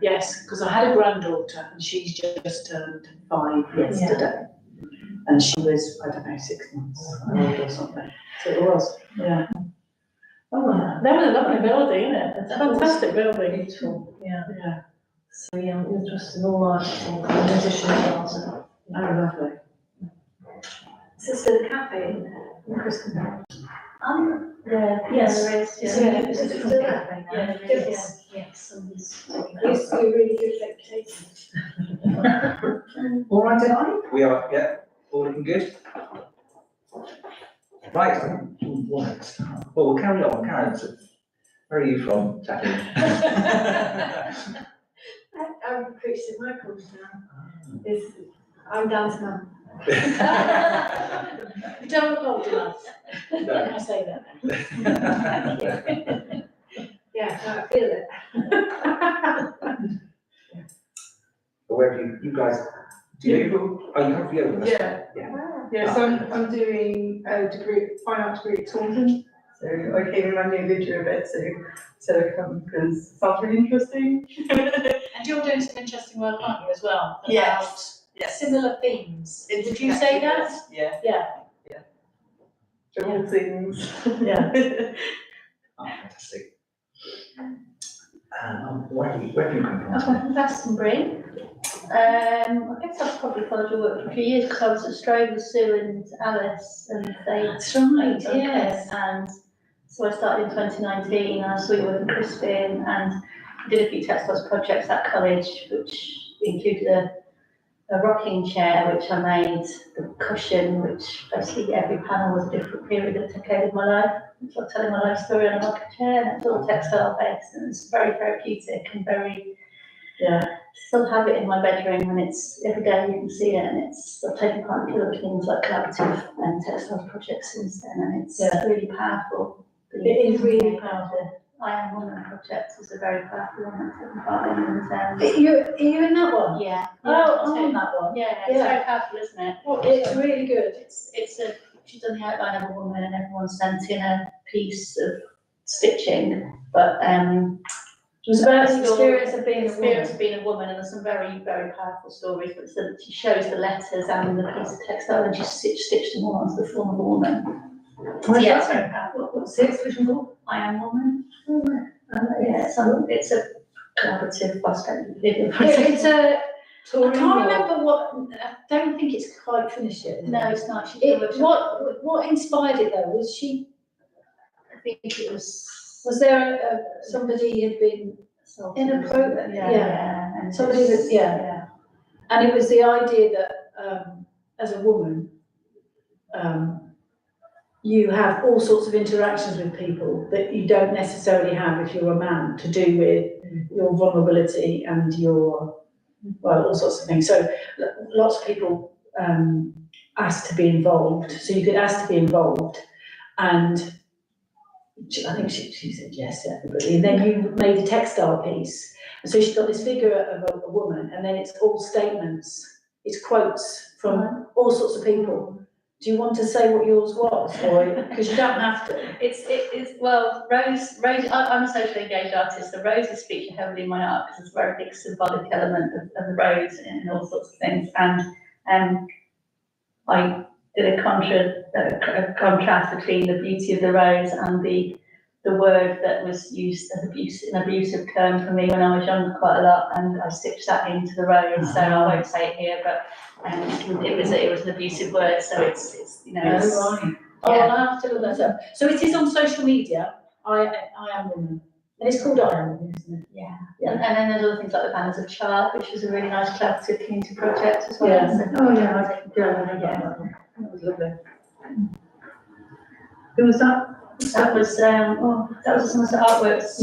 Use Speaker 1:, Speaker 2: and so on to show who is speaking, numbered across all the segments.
Speaker 1: Yes, because I had a granddaughter and she's just turned 5 yesterday. And she was, I don't know, 6 months old or something. So it was, yeah. Oh, wow. That was a lovely building, isn't it? It's a fantastic building.
Speaker 2: Beautiful, yeah.
Speaker 1: Yeah.
Speaker 2: So yeah, I'm interested in all artists and musicians as well. So.
Speaker 1: Oh, lovely.
Speaker 3: Is this a cafe in there? In Crystal?
Speaker 2: Yeah,
Speaker 3: Yes.
Speaker 2: there is.
Speaker 3: Is
Speaker 2: Yeah,
Speaker 3: it- is it
Speaker 2: different
Speaker 3: still
Speaker 2: cafe now.
Speaker 3: there?
Speaker 2: There is,
Speaker 3: Yes.
Speaker 2: yes, somebody's taking
Speaker 3: It used to be a really good reputation.
Speaker 4: All right, tonight? We are, yeah, all looking good. Right, right. Well, we'll carry on. Karen, so where are you from, Jackie?
Speaker 3: I'm preaching my course now. I'm down to now.
Speaker 1: You don't look old enough.
Speaker 4: No.
Speaker 1: I say that.
Speaker 3: Yeah, no, I feel it.
Speaker 4: But where have you guys, do you, oh, you come from yoga?
Speaker 5: Yeah.
Speaker 4: Yeah.
Speaker 5: Yeah, so I'm doing a degree, finance degree at Taunton. So I came in my new Lydia a bit to come because it sounds really interesting.
Speaker 1: And you're doing some interesting work, aren't you, as well?
Speaker 5: Yes.
Speaker 1: About similar themes. Would you say that?
Speaker 5: Yeah.
Speaker 1: Yeah.
Speaker 5: All things.
Speaker 1: Yeah.
Speaker 4: Oh, fantastic. Where have you come
Speaker 6: I'm
Speaker 4: from?
Speaker 6: from Glastonbury. I guess I've probably followed your work for a few years because I was at Strode with Sue and Alice and they.
Speaker 1: That's right,
Speaker 6: Okay.
Speaker 1: yes.
Speaker 6: And so I started in 2019 and I saw you work in Crispin and did a few textiles projects at college, which included a rocking chair, which I made, the cushion, which basically every panel was a different period of decade of my life. It's like telling my life story on a rocking chair, and it's all textile based, and it's very therapeutic and very.
Speaker 1: Yeah.
Speaker 6: Still have it in my bedroom, and it's every day you can see it, and it's I've taken part in things like collaborative and textiles projects since then, and it's really powerful.
Speaker 1: It is really powerful.
Speaker 6: I Am Woman project is a very powerful one I've taken part in, and
Speaker 1: Are you in that one?
Speaker 6: yeah.
Speaker 1: Oh, I'm in that one.
Speaker 6: Yeah, it's very powerful, isn't it?
Speaker 1: Well, it's really good.
Speaker 6: She's done the outline of a woman and everyone sent in a piece of stitching, but
Speaker 1: It was about the experience of being
Speaker 6: being a woman, and there's some very, very powerful stories, but she shows the letters and the piece of textile and she stitched them all onto the form of a woman. Yeah, it's very powerful.
Speaker 1: What's it? Which one?
Speaker 6: I Am Woman. Yeah, it's a collaborative prospect video.
Speaker 1: It's a.
Speaker 6: I can't remember what. I don't think it's quite finished yet. No, it's not.
Speaker 1: What inspired it though? Was she?
Speaker 6: I think it was.
Speaker 1: Was there somebody had been in a program?
Speaker 6: Yeah. And
Speaker 1: Somebody that and it was the idea that as a woman, you have all sorts of interactions with people that you don't necessarily have if you're a man, to do with your vulnerability and your, well, all sorts of things. So lots of people asked to be involved. So you could ask to be involved, and I think she said yes to everybody. And then you made a textile piece. And so she's got this figure of a woman, and then it's all statements. It's quotes from all sorts of people. Do you want to say what yours was, or because you don't have to?
Speaker 6: It's well, Rose. I'm a socially engaged artist, so roses feature heavily in my art because it's a very big symbolic element of the rose and all sorts of things. And I did a contrast between the beauty of the rose and the word that was used as an abusive term for me when I was young quite a lot, and I stitched that into the rose. So I won't say it here, but it was an abusive word. So it's you know.
Speaker 1: Oh, I'll have to look that up. So it is on social media. I Am Woman, and it's called I Am Woman, isn't it?
Speaker 6: Yeah. And then there's other things like the Banners of Child, which was a really nice collaborative community project as well.
Speaker 1: Yeah.
Speaker 6: So,
Speaker 1: That was lovely.
Speaker 5: Who was that?
Speaker 6: That was a Somerset Artworks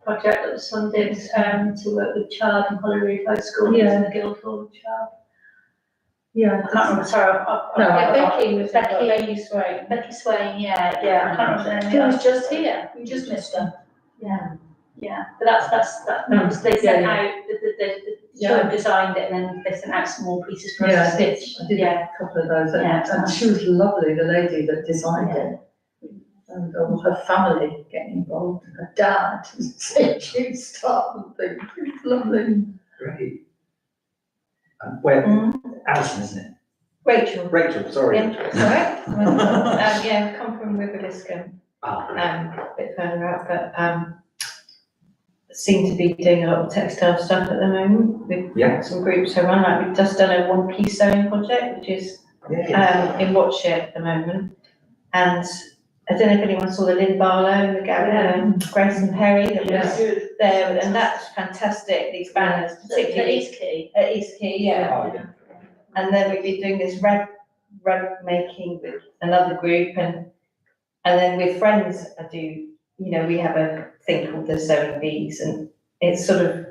Speaker 6: project that was funded to work with Child and Holyrood High School using the Guildhall of Child.
Speaker 5: Yeah.
Speaker 6: I can't remember. Sorry, Becky
Speaker 1: Swain.
Speaker 6: Becky Swain. Yeah. I can't remember her name.
Speaker 1: She was just here. You just missed her.
Speaker 6: Yeah. But that's they sent out the child designed it, and then they sent out some more pieces for us to stitch.
Speaker 5: I did a couple of those, and she was lovely, the lady that designed it.
Speaker 3: and or her family getting involved, and her dad saying she'd start and things. It's lovely.
Speaker 4: Great. Where, Alison, isn't it?
Speaker 2: Rachel.
Speaker 4: Rachel, sorry.
Speaker 2: Yeah, sorry. Yeah, come from River Liscombe,
Speaker 4: Ah,
Speaker 2: a bit further out, but seem to be doing a lot of textile stuff at the moment with
Speaker 4: yeah,
Speaker 2: some groups I run. Like we've just done a one-piece sewing project, which is
Speaker 4: yeah.
Speaker 2: in Watshire at the moment. And I don't know if anyone saw the Lynn Barlow and the Grace and Perry that was there, and that's fantastic. These banners, particularly
Speaker 6: East Key.
Speaker 2: at East Key, yeah.
Speaker 4: Oh, yeah.
Speaker 2: And then we've been doing this rug making with another group, and then with friends I do, we have a thing called the Sewing Bees, and it's sort of,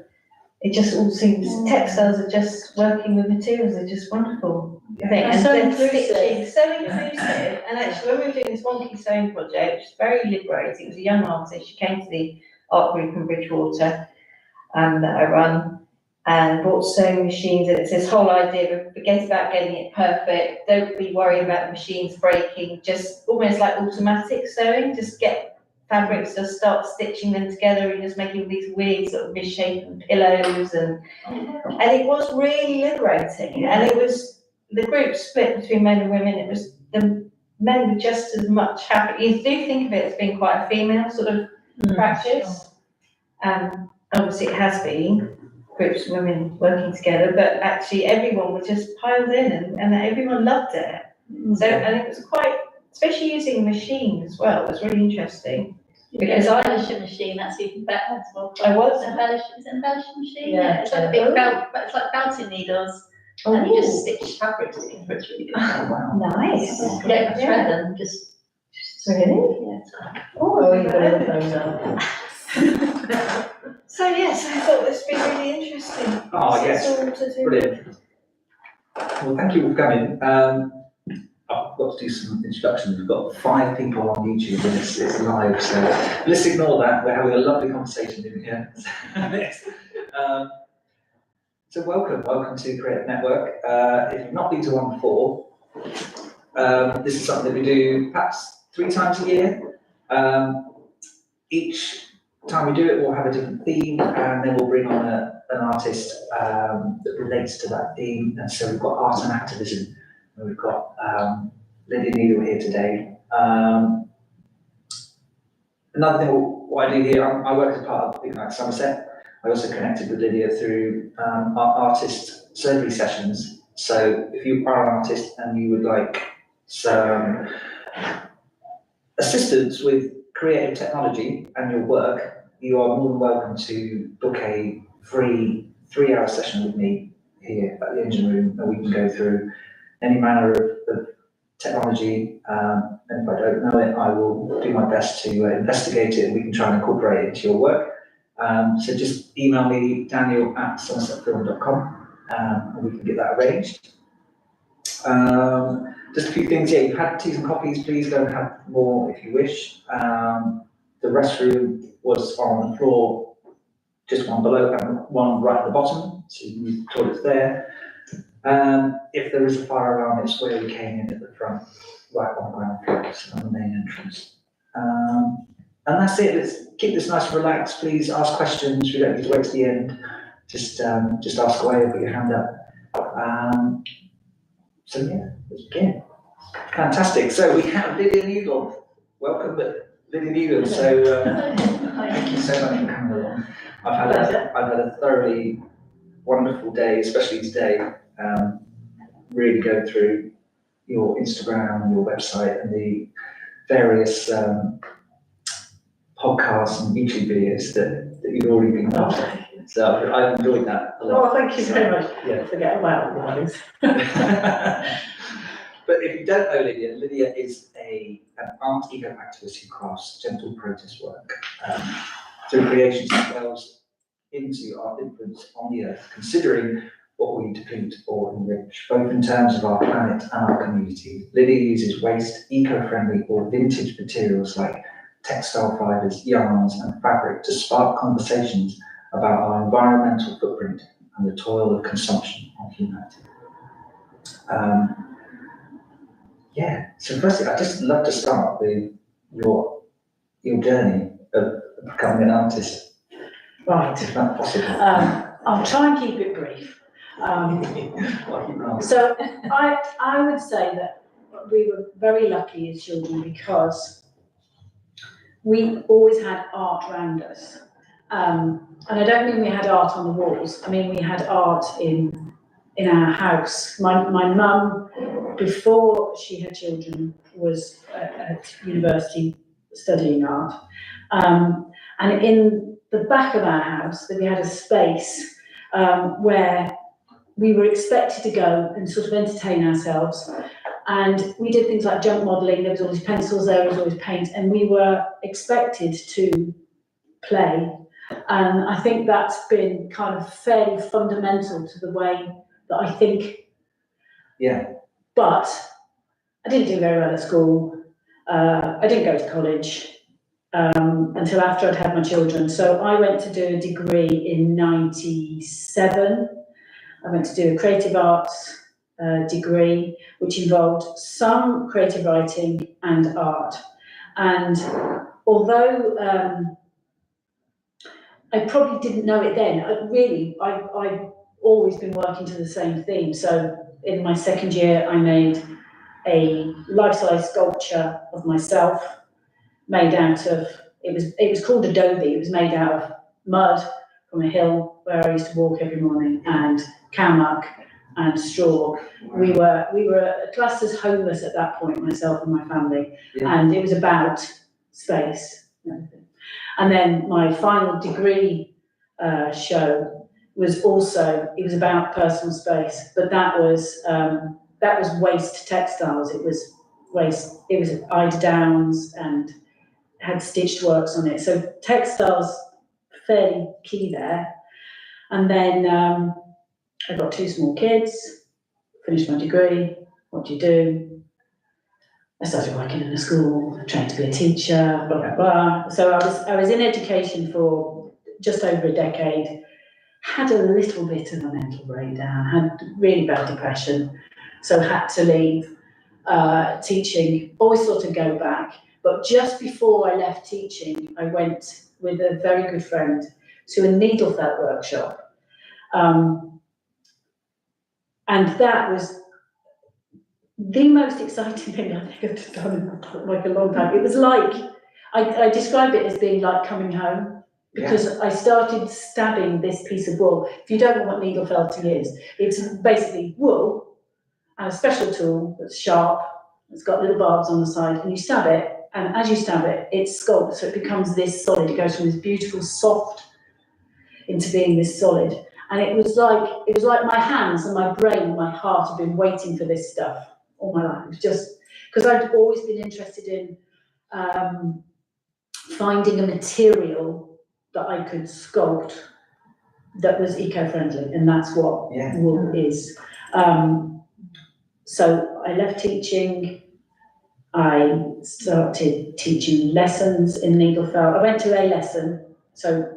Speaker 2: it just all seems, textiles are just, working with materials are just wonderful. I think,
Speaker 1: And so
Speaker 2: then
Speaker 1: inclusive.
Speaker 2: stitching, so inclusive, and actually when we were doing this wonky sewing project, which was very liberating, it was a young artist, she came to the art group in Bridgewater, that I run, and bought sewing machines, and it's this whole idea of forget about getting it perfect, don't be worrying about the machines breaking, just almost like automatic sewing, just get fabrics, just start stitching them together and just making these weird sort of misshapen pillows, and it was really liberating, and it was, the group split between men and women, it was, the men were just as much happy, you do think of it as being quite a female sort of practice, obviously it has been, groups of women working together, but actually everyone was just piled in, and everyone loved it. So, and it was quite, especially using a machine as well, it was really interesting.
Speaker 6: Because embellishing machine, that's even better as well.
Speaker 2: I was.
Speaker 6: Is it embellishing machine?
Speaker 3: Yeah.
Speaker 6: It's like a big belt, but it's like belting needles, and you just stitch fabrics together, it's really good.
Speaker 4: Oh, wow.
Speaker 2: Nice.
Speaker 6: Yeah, thread them, just.
Speaker 2: Really?
Speaker 6: Yeah, it's like-
Speaker 3: Oh, you've got to look those up.
Speaker 2: So yes, I thought this would be really interesting.
Speaker 4: Oh, yes.
Speaker 2: It's all to do.
Speaker 4: Brilliant. Well, thank you for coming. I've got to do some introductions. We've got 5 people on YouTube and it's live, so let's ignore that. We're having a lovely conversation in here. So welcome to Creative Network. If you've not been to one before, this is something that we do perhaps 3 times a year. Each time we do it, we'll have a different theme, and then we'll bring on an artist that relates to that theme. And so we've got art and activism. And we've got Lydia Needle here today. Another thing, what I do here, I work as part of Ignite Somerset. I also connected with Lydia through our artist surgery sessions. So if you are an artist and you would like some assistance with creative technology and your work, you are more than welcome to book a free 3-hour session with me here at the engine room, and we can go through any manner of technology, and if I don't know it, I will do my best to investigate it, and we can try and incorporate it into your work. So just email me, daniel@somersetfilm.com, and we can get that arranged. Just a few things, yeah, you've had teas and coffees, please go and have more if you wish. The restroom was on the floor, just one below and one right at the bottom, so you can use the toilets there. If there is a fire alarm, it's where we came in at the front, right on the ground floor, so on the main entrance. And that's it, let's keep this nice and relaxed, please ask questions, we don't need to wait to the end, just ask away or put your hand up. So yeah, let's begin. Fantastic, so we have Lydia Needle, welcome Lydia Needle, so thank you so much for coming along. I've had a thoroughly wonderful day, especially today, really going through your Instagram, your website, and the various podcasts and YouTube videos that you've already been watching. So I've enjoyed that a lot.
Speaker 1: Oh, thank you very much.
Speaker 4: Yeah.
Speaker 1: Forget about the others.
Speaker 4: But if you don't know Lydia, Lydia is an art eco-activist who crafts gentle protest work through creations that delves into our influence on the earth, considering what we deplete or enrich, both in terms of our planet and our community. Lydia uses waste, eco-friendly or vintage materials like textile fibres, yarns and fabric to spark conversations about our environmental footprint and the toil of consumption on humanity. So firstly, I'd just love to start with your journey of becoming an artist?
Speaker 1: Right.
Speaker 4: Is that possible?
Speaker 1: I'll try and keep it brief. So I would say that we were very lucky as children because we always had art around us. And I don't mean we had art on the walls, I mean we had art in our house. My mum, before she had children, was at university studying art. And in the back of our house, we had a space where we were expected to go and sort of entertain ourselves. And we did things like junk modelling, there was always pencils, there was always paint, and we were expected to play. And I think that's been kind of fairly fundamental to the way that I think.
Speaker 4: Yeah.
Speaker 1: But I didn't do very well at school. I didn't go to college until after I'd had my children. So I went to do a degree in 97. I went to do a creative arts degree, which involved some creative writing and art. And although I probably didn't know it then, I've always been working to the same theme. So in my second year, I made a life-size sculpture of myself made out of, it was called Adobe. It was made out of mud from a hill where I used to walk every morning, and cow muck and straw. We were classed as homeless at that point, myself and my family, and it was about space and everything. And then my final degree show was also, it was about personal space, but that was waste textiles. It was eider downs and had stitched works on it. So textiles, fairly key there. And then I got 2 small kids, finished my degree. What do you do? I started working in a school, trained to be a teacher, blah, blah, blah. So I was in education for just over a decade, had a little bit of a mental breakdown, had really bad depression, so had to leave teaching, always thought I'd go back. But just before I left teaching, I went with a very good friend to a needle felt workshop. And that was the most exciting thing I think I've done in like a long time. It was like, I describe it as being like coming home, because I started stabbing this piece of wool. If you don't know what needle felting is, it's basically wool and a special tool that's sharp, it's got little barbs on the side, and you stab it, and as you stab it, it sculpts, so it becomes this solid. It goes from this beautiful soft into being this solid. And it was like my hands and my brain and my heart have been waiting for this stuff all my life. It was just because I'd always been interested in finding a material that I could sculpt that was eco-friendly, and that's what wool is. So I left teaching. I started teaching lessons in needle felt. I went to a lesson, so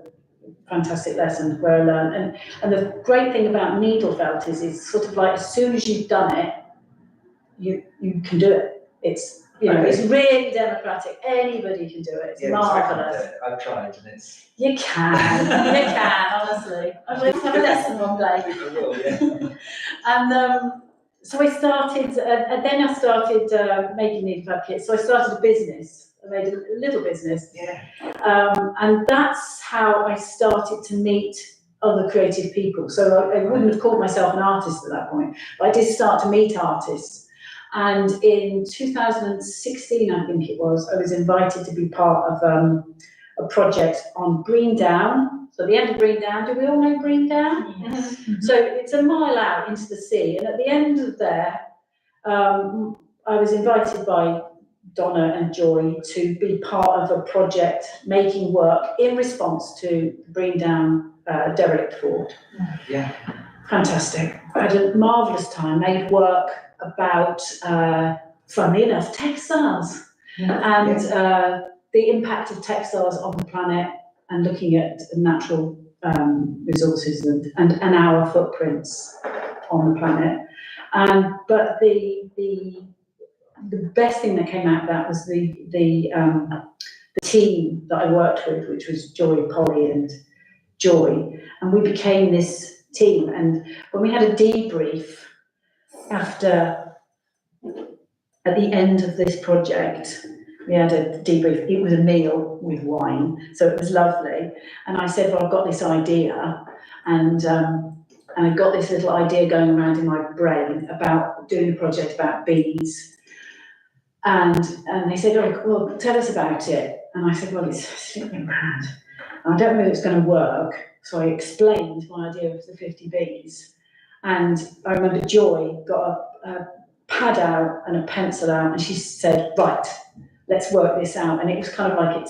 Speaker 1: fantastic lesson where I learned. And the great thing about needle felt is it's sort of like as soon as you've done it, you can do it. It's it's really democratic. Anybody can do it. It's marvellous.
Speaker 4: I've tried, and it's.
Speaker 1: You can, honestly. I'm going to have a lesson one day.
Speaker 4: I will, yeah.
Speaker 1: And so I started, and then I started making needle felt kits. So I started a business. I made a little business.
Speaker 4: Yeah.
Speaker 1: And that's how I started to meet other creative people. So I wouldn't have called myself an artist at that point, but I did start to meet artists. And in 2016, I think it was, I was invited to be part of a project on Green Down. So the end of Green Down, do we all know Green Down?
Speaker 6: Yes.
Speaker 1: So it's a mile out into the sea. And at the end of there, I was invited by Donna and Joy to be part of a project making work in response to the Green Down derelict fort.
Speaker 4: Yeah.
Speaker 1: Fantastic. I had a marvellous time, made work about, funnily enough, textiles and the impact of textiles on the planet, and looking at natural resources and our footprints on the planet. But the the best thing that came out of that was the team that I worked with, which was Joy, Polly and Joy, and we became this team. And when we had a debrief at the end of this project, we had a debrief. It was a meal with wine, so it was lovely. And I said, well, I've got this idea, and I got this little idea going around in my brain about doing a project about bees. And they said, oh, well, tell us about it. And I said, well, it's sleeping around. I don't know if it's going to work. So I explained my idea of the 50 bees. And I remember Joy got a pad out and a pencil out, and she said, right, let's work this out. And it was kind of like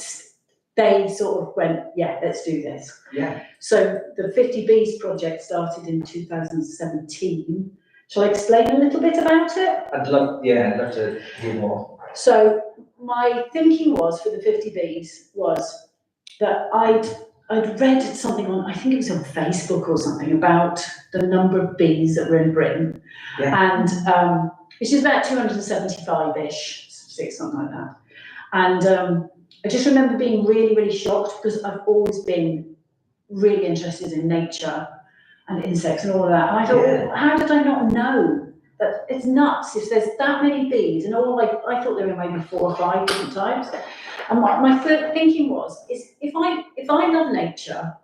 Speaker 1: they sort of went, yeah, let's do this.
Speaker 4: Yeah.
Speaker 1: So the 50 Bees project started in 2017. Shall I explain a little bit about it?
Speaker 4: I'd love to hear more.
Speaker 1: So my thinking was for the 50 Bees was that I'd read something on, I think it was on Facebook or something, about the number of bees that were in Britain.
Speaker 4: Yeah.
Speaker 1: And which is about 275-ish, something like that. And I just remember being really, really shocked, because I've always been really interested in nature and insects and all of that. And I thought,
Speaker 4: Yeah.
Speaker 1: how did I not know? That it's nuts if there's that many bees, and all I thought there were maybe 4 or 5 different types. And my thinking was, if I love nature,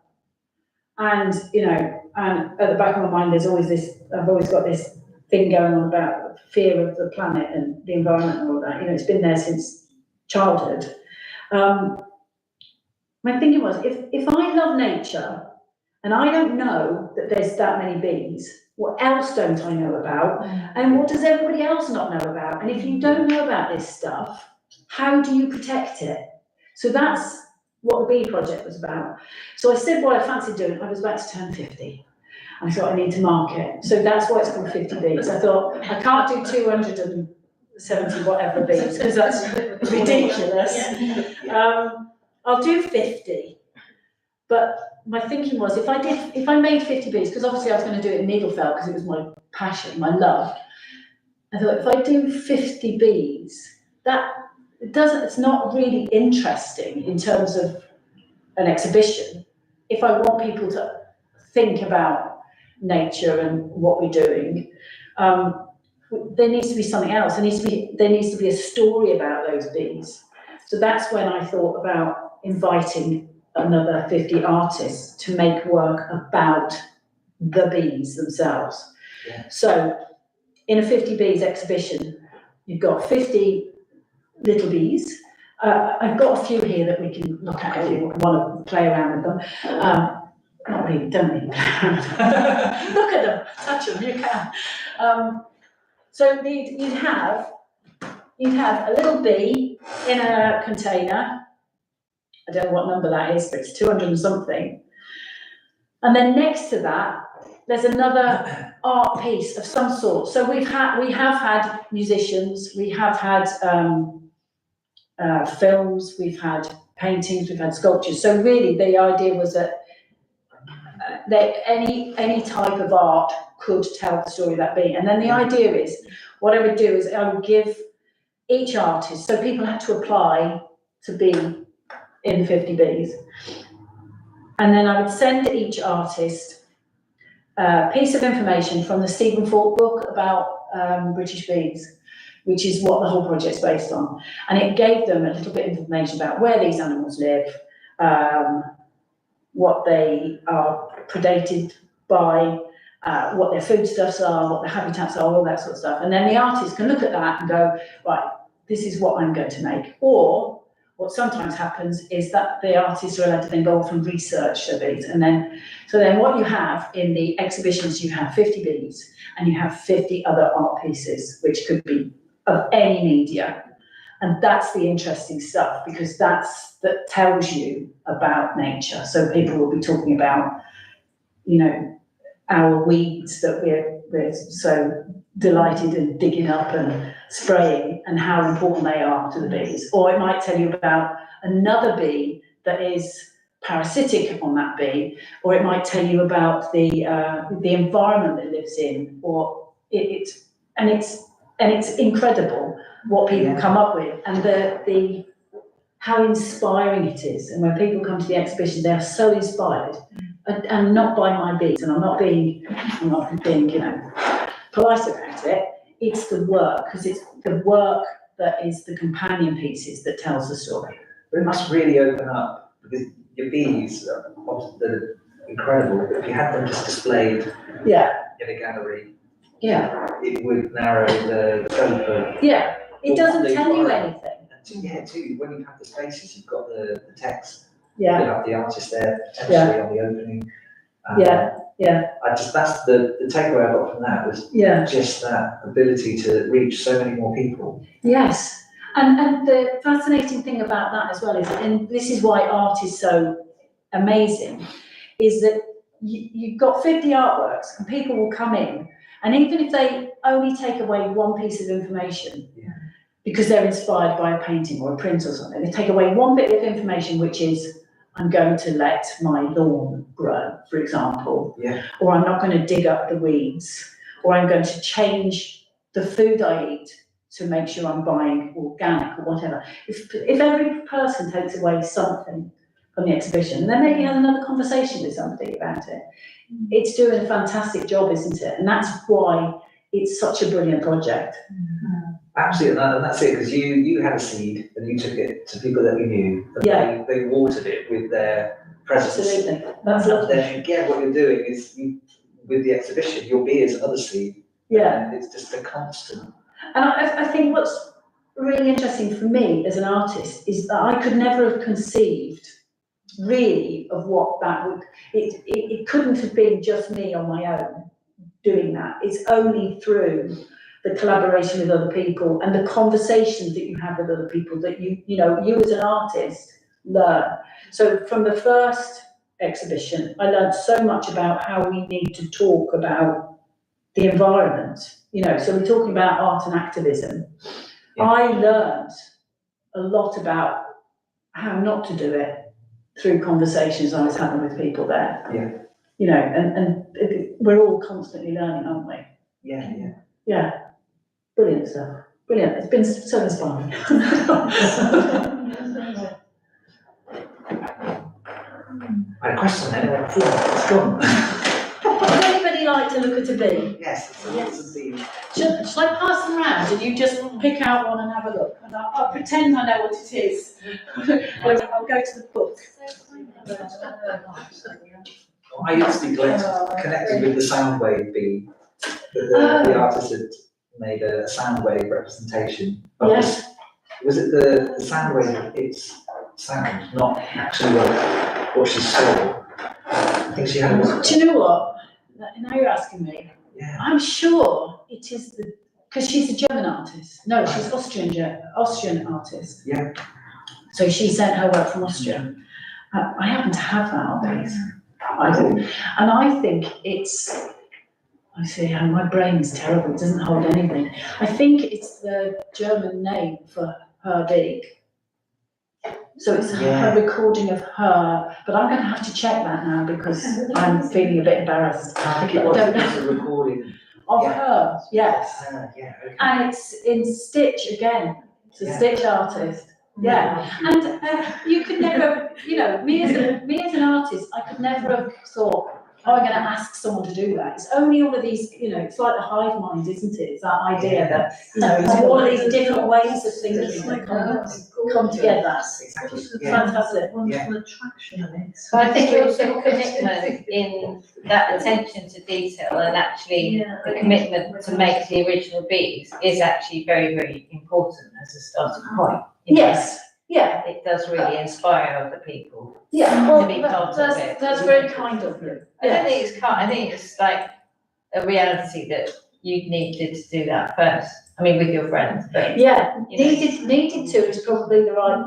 Speaker 1: and and at the back of my mind there's always this, I've always got this thing going on about fear of the planet and the environment and all that. It's been there since childhood. My thinking was, if I love nature and I don't know that there's that many bees, what else don't I know about? And what does everybody else not know about? And if you don't know about this stuff, how do you protect it? So that's what the bee project was about. So I said what I fancied doing. I was about to turn 50. I thought I need to mark it. So that's why it's called 50 bees. I thought I can't do 270 whatever bees, because that's ridiculous. I'll do 50. But my thinking was, if I made 50 bees, because obviously I was going to do it in Needlefell because it was my passion, my love. I thought, if I do 50 bees, it's not really interesting in terms of an exhibition. If I want people to think about nature and what we're doing, there needs to be something else. There needs to be a story about those bees. So that's when I thought about inviting another 50 artists to make work about the bees themselves.
Speaker 4: Yeah.
Speaker 1: So in a 50 bees exhibition, you've got 50 little bees. I've got a few here that we can look at if you want to play around with them. Not really, don't really play around with them. Look at them, touch them, you can. So you'd have a little bee in a container. I don't know what number that is, but it's 200 and something. And then next to that, there's another art piece of some sort. So we have had musicians, we have had films, we've had paintings, we've had sculptures. So really the idea was that any type of art could tell the story of that bee. And then the idea is, what I would do is I would give each artist, so people had to apply to be in 50 bees. And then I would send each artist a piece of information from the Stephen Falk book about British bees, which is what the whole project's based on. And it gave them a little bit of information about where these animals live, what they are predated by, what their foodstuffs are, what their habitats are, all that sort of stuff. And then the artist can look at that and go, right, this is what I'm going to make. Or what sometimes happens is that the artists are allowed to then go off and research their bees. And then, so then what you have in the exhibitions, you have 50 bees and you have 50 other art pieces, which could be of any media. And that's the interesting stuff, because that tells you about nature. So people will be talking about, our weeds that we're so delighted in digging up and spraying, and how important they are to the bees. Or it might tell you about another bee that is parasitic on that bee, or it might tell you about the environment that it lives in, or it's and it's incredible what people
Speaker 4: Yeah.
Speaker 1: come up with, and the how inspiring it is. And when people come to the exhibition, they are so inspired, and not by my bees. And I'm not being, you know, polite about it. It's the work, because it's the work that is the companion pieces that tells the story.
Speaker 4: It must really open up, because your bees are they're incredible. If you had them just displayed
Speaker 1: Yeah,
Speaker 4: in a gallery,
Speaker 1: yeah,
Speaker 4: it would narrow the scope of.
Speaker 1: yeah. It
Speaker 4: Well,
Speaker 1: doesn't
Speaker 4: they
Speaker 1: tell you
Speaker 4: are-
Speaker 1: anything.
Speaker 4: Too, when you have the spaces, you've got the text,
Speaker 1: Yeah,
Speaker 4: you have the artist there potentially on the opening.
Speaker 1: yeah.
Speaker 4: That's the takeaway I got from that was
Speaker 1: Yeah.
Speaker 4: just that ability to reach so many more people.
Speaker 1: Yes, and the fascinating thing about that as well is, and this is why art is so amazing, is that you've got 50 artworks and people will come in, and even if they only take away one piece of information, because they're inspired by a painting or a print or something, they take away one bit of information, which is, I'm going to let my lawn grow, for example, or I'm not going to dig up the weeds, or I'm going to change the food I eat to make sure I'm buying organic or whatever. If every person takes away something from the exhibition, and then maybe has another conversation with somebody about it, it's doing a fantastic job, isn't it? And that's why it's such a brilliant project.
Speaker 4: Absolutely, and that's it, because you had a seed and you took it to people that you knew, and they watered it with their presence.
Speaker 1: Absolutely, that's
Speaker 4: And
Speaker 1: lovely.
Speaker 4: then again, what you're doing is, with the exhibition, your bee is another seed.
Speaker 1: Yeah.
Speaker 4: And it's just a constant.
Speaker 1: And I think what's really interesting for me as an artist is that I could never have conceived really of what that would, it couldn't have been just me on my own doing that. It's only through the collaboration with other people and the conversations that you have with other people that you as an artist learn. So from the first exhibition, I learned so much about how we need to talk about the environment. So we're talking about art and activism.
Speaker 4: Yeah.
Speaker 1: I learned a lot about how not to do it through conversations I was having with people there.
Speaker 4: Yeah.
Speaker 1: And we're all constantly learning, aren't we?
Speaker 4: Yeah.
Speaker 1: Yeah. Brilliant stuff. Brilliant. It's been so inspiring.
Speaker 4: I had a question then, it's gone.
Speaker 1: Would anybody like to look at a bee?
Speaker 4: Yes, it's a bee.
Speaker 1: Shall I pass them around and you just pick out one and have a look? And I'll pretend I know what it is. I'll go to the book.
Speaker 4: I used to be connected with the Soundwave bee. The artist had made a Soundwave representation. Of
Speaker 1: Yes.
Speaker 4: Was it the Soundwave, it's sound, not actually what she saw? I think she had.
Speaker 1: Do you know what? Now you're asking me.
Speaker 4: Yeah.
Speaker 1: I'm sure it is because she's a German artist. No, she's Austrian artist.
Speaker 4: Yeah.
Speaker 1: So she sent her work from Austria. I happen to have that art piece. I do. And I think it's, I see how my brain is terrible, it doesn't hold anything. I think it's the German name for her bee. So it's her recording of her, but I'm going to have to check that now because I'm feeling a bit embarrassed.
Speaker 4: I think it was a recording.
Speaker 1: Of her, yes.
Speaker 4: Okay.
Speaker 1: And it's in Stitch again. It's a Stitch artist. Yeah. And you could never, me as an artist, I could never have thought, I'm going to ask someone to do that. It's only all of these, it's like the hive mind, isn't it? It's that idea that, it's all of these different ways of thinking that come together.
Speaker 4: Exactly.
Speaker 1: Fantastic.
Speaker 3: Wonderful attraction of it.
Speaker 2: But I think also commitment in that attention to detail and actually the commitment to make the original bees is actually very, very important as a starting point.
Speaker 1: Yes. Yeah.
Speaker 2: It does really inspire other people.
Speaker 1: Yeah. Well,
Speaker 2: To be part of it.
Speaker 1: that's very kind of you.
Speaker 2: I don't think it's I think it's like a reality that you needed to do that first. I mean, with your friends, but
Speaker 1: Yeah,
Speaker 2: you know.
Speaker 1: needed to is probably the right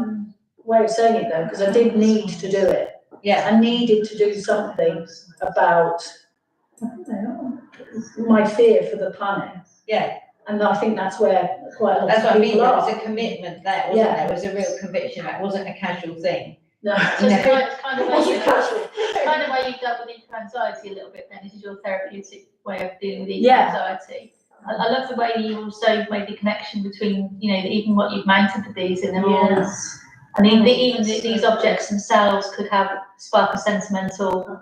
Speaker 1: way of saying it though, because I did need to do it.
Speaker 2: yeah,
Speaker 1: I needed to do something about my fear for the planet.
Speaker 2: yeah.
Speaker 1: And I think that's where quite a lot
Speaker 2: That's
Speaker 1: of
Speaker 2: what I mean.
Speaker 1: people
Speaker 2: There
Speaker 1: are.
Speaker 2: was a commitment there, wasn't there? It was a real conviction. That wasn't a casual thing.
Speaker 1: No.
Speaker 6: So it's kind of where
Speaker 1: Wasn't
Speaker 6: you
Speaker 1: casual.
Speaker 6: dealt with eco-anxiety a little bit then. This is your therapeutic way of dealing with
Speaker 1: Yeah.
Speaker 6: eco-anxiety. I love the way you also made the connection between, you know, even what you've mounted the bees in, they're all, I mean, these objects themselves could spark a sentimental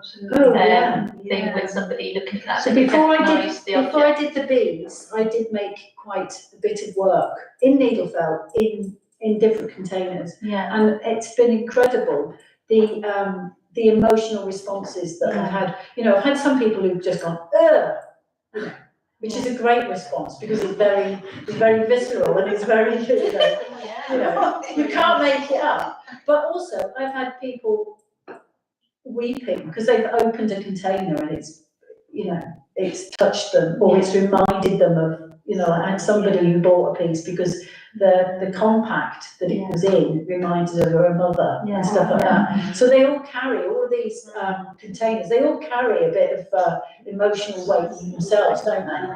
Speaker 6: thing with somebody looking at that.
Speaker 1: So
Speaker 6: They
Speaker 1: before
Speaker 6: recognise the
Speaker 1: I
Speaker 6: object.
Speaker 1: did the bees, I did make quite a bit of work in needle felt in different containers,
Speaker 6: Yeah.
Speaker 1: and it's been incredible. The emotional responses that I've had. You know, I've had some people who've just gone, ugh, you know, which is a great response because it's very visceral and it's very, you can't make it up. But also, I've had people weeping because they've opened a container and it's, you know, it's touched them or it's reminded them of, you know, I had somebody who bought a piece because the compact that it was in reminded her of her mother and stuff like that. So they all carry, all of these containers, they all carry a bit of emotional weight in themselves, don't they?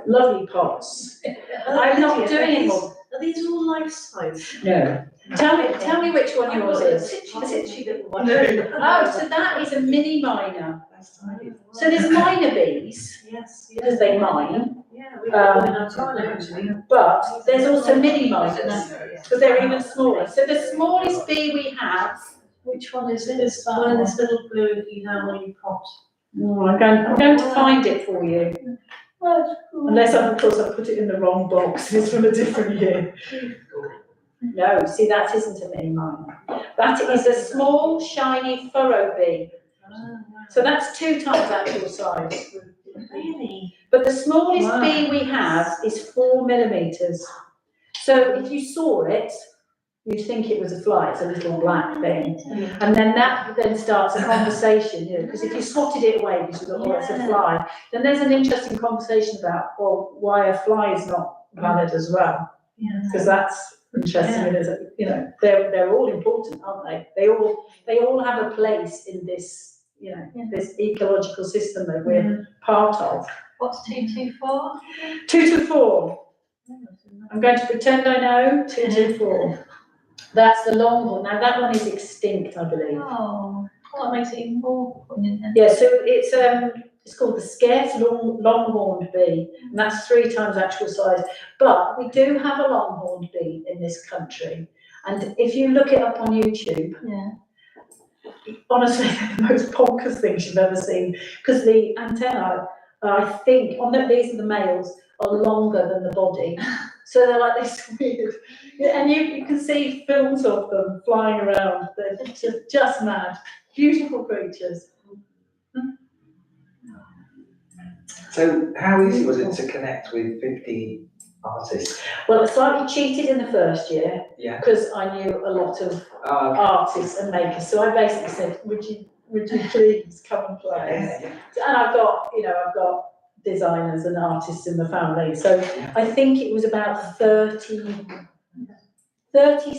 Speaker 1: Lovely pots. I'm not doing it more.
Speaker 3: Are these all life size?
Speaker 1: No. Tell me which one yours is. Oh, so that is a mini miner. So there's miner bees, because they mine. But there's also mini miners, because they're even smaller. So the smallest bee we have, which one is this?
Speaker 3: One in this little blue that you have on your pot.
Speaker 1: Oh, I'm going to find it for you. Unless, of course, I put it in the wrong box. It's from a different year. No, see, that isn't a mini miner. That is a small, shiny furrow bee. So that's 2 times actual size.
Speaker 3: Really?
Speaker 1: But the smallest bee we have is 4 millimeters. So if you saw it, you'd think it was a fly. It's a little black thing. And then that then starts a conversation, you know, because if you swatted it away because you thought, oh, it's a fly, then there's an interesting conversation about, well, why a fly is not valid as well. Because that's interesting, you know, they're all important, aren't they? They all have a place in this, you know, this ecological system that we're part of.
Speaker 6: What's 224?
Speaker 1: 224. I'm going to pretend I know. 224. That's the longhorn. Now that one is extinct, I believe.
Speaker 6: Oh, that makes it even more poignant then.
Speaker 1: Yeah, so it's called the scarce longhorned bee, and that's 3 times actual size. But we do have a longhorned bee in this country, and if you look it up on YouTube, honestly, they're the most bonkers things you've ever seen, because the antennae, I think, these are the males, are longer than the body. So they're like this weird, and you can see films of them flying around. They're just mad, beautiful creatures.
Speaker 4: So how easy was it to connect with 50 artists?
Speaker 1: Well, I slightly cheated in the first year because I knew a lot of artists and makers. So I basically said, would you please come and play? And I've got designers and artists in the family. So I think it was about 30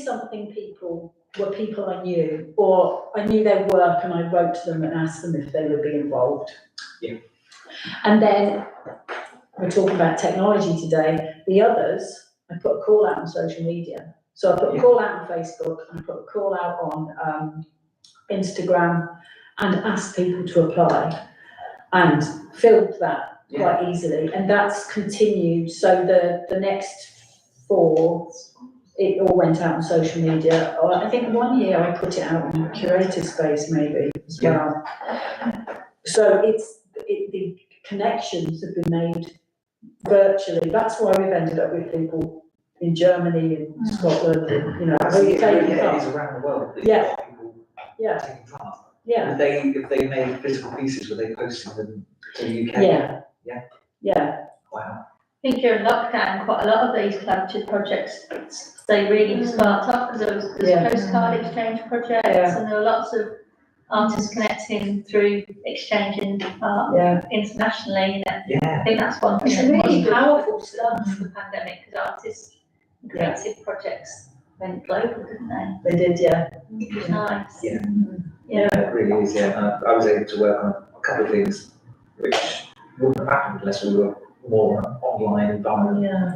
Speaker 1: something people were people I knew, or I knew their work and I wrote to them and asked them if they would be involved.
Speaker 4: Yeah.
Speaker 1: And then we're talking about technology today. The others, I put a call out on social media. So I put a call out on Facebook, and I put a call out on Instagram, and asked people to apply, and filled that quite easily, and that's continued. So the next 4, it all went out on social media. I think 1 year I put it out on Curator Space maybe as well. So the connections have been made virtually. That's why we've ended up with people in Germany and Scotland, and, you know,
Speaker 4: It is around the world.
Speaker 1: Yeah.
Speaker 4: People
Speaker 1: Yeah.
Speaker 4: taking part.
Speaker 1: Yeah.
Speaker 4: If they made physical pieces, were they posting them to the UK?
Speaker 1: Yeah.
Speaker 4: Wow.
Speaker 6: I think during lockdown, quite a lot of these collaborative projects, they really sparked up because there was postcard exchange projects, and there were lots of artists connecting through exchanging art internationally. I think that's one thing.
Speaker 1: It's really powerful
Speaker 6: stuff for the pandemic, because artists and creative projects went global, didn't they?
Speaker 1: They did,
Speaker 6: It was nice.
Speaker 4: Yeah, it really is. I was able to work on a couple of things which wouldn't have happened unless we were more on an online environment.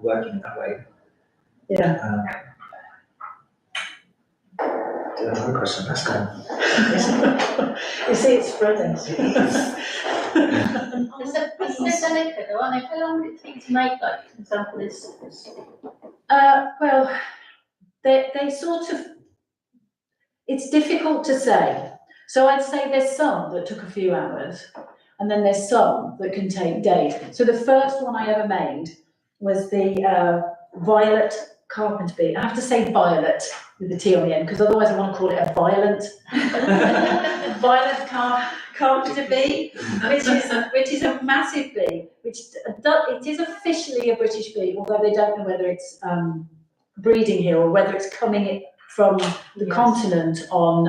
Speaker 4: Working that way. Another question, let's go.
Speaker 1: You see, it's spreading.
Speaker 6: They're so delicate, though, aren't they? How long would it take to make, like, for example, this? Well, they sort of, it's difficult to say. So I'd say there's some that took a few hours, and then there's some that can take days. So the first one I ever made was the violet carpenter bee. I have to say violet with the T on the end, because otherwise I want to call it a violent carpenter bee, which is a massive bee, it is officially a British bee, although they don't know whether it's breeding here or whether it's coming from the continent on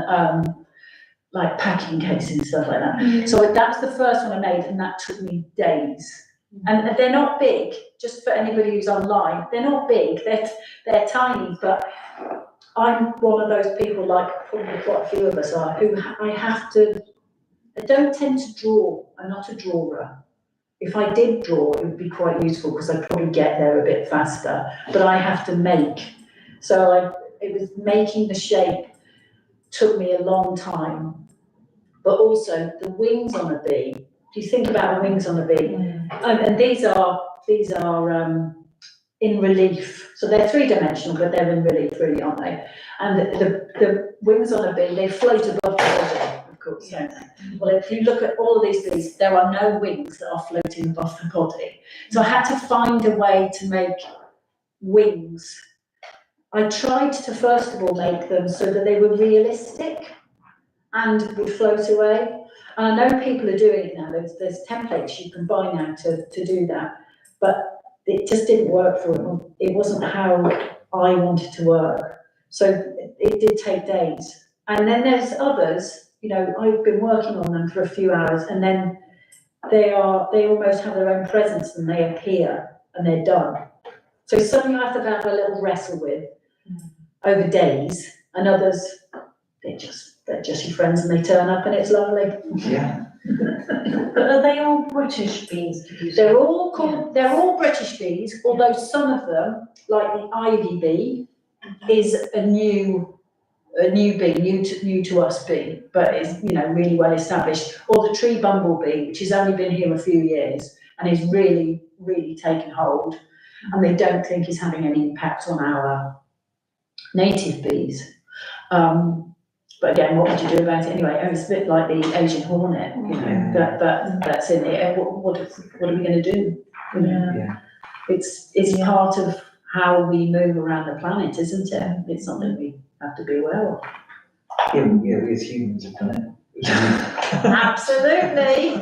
Speaker 6: like packing cases and stuff like that. So that's the first one I made, and that took me days. And they're not big, just for anybody who's online, they're not big, they're tiny, but I'm one of those people, like probably quite a few of us are, who I don't tend to draw, I'm not a drawer. If I did draw, it would be quite useful because I'd probably get there a bit faster, but I have to make. So it was making the shape took me a long time, but also the wings on a bee. If you think about the wings on a bee, and these are in relief. So they're three-dimensional, but they're in relief, really, aren't they? And the wings on a bee, they float above the body, of course, don't they? Well, if you look at all of these bees, there are no wings that are floating above the body. So I had to find a way to make wings. I tried to, first of all, make them so that they were realistic and would float away. And I know people are doing it now. There's templates you can buy now to do that. But it just didn't work for it. It wasn't how I wanted to work. So it did take days. And then there's others, I've been working on them for a few hours, and then they almost have their own presence and they appear and they're done. So some you have to have a little wrestle with over days, and others, they're just your friends and they turn up and it's lovely.
Speaker 4: Yeah.
Speaker 3: But are they all British bees?
Speaker 1: They're all British bees, although some of them, like the ivy bee, is a new bee, new to us bee, but is really well established. Or the tree bumblebee, which has only been here a few years and is really, really taken hold, and they don't think is having any impact on our native bees. But again, what would you do about it anyway? It's a bit like the Asian hornet, that's in it. What are we going to do? It's part of how we move around the planet, isn't it? It's something we have to be aware of.
Speaker 4: Yeah, we as humans have done it.
Speaker 1: Absolutely.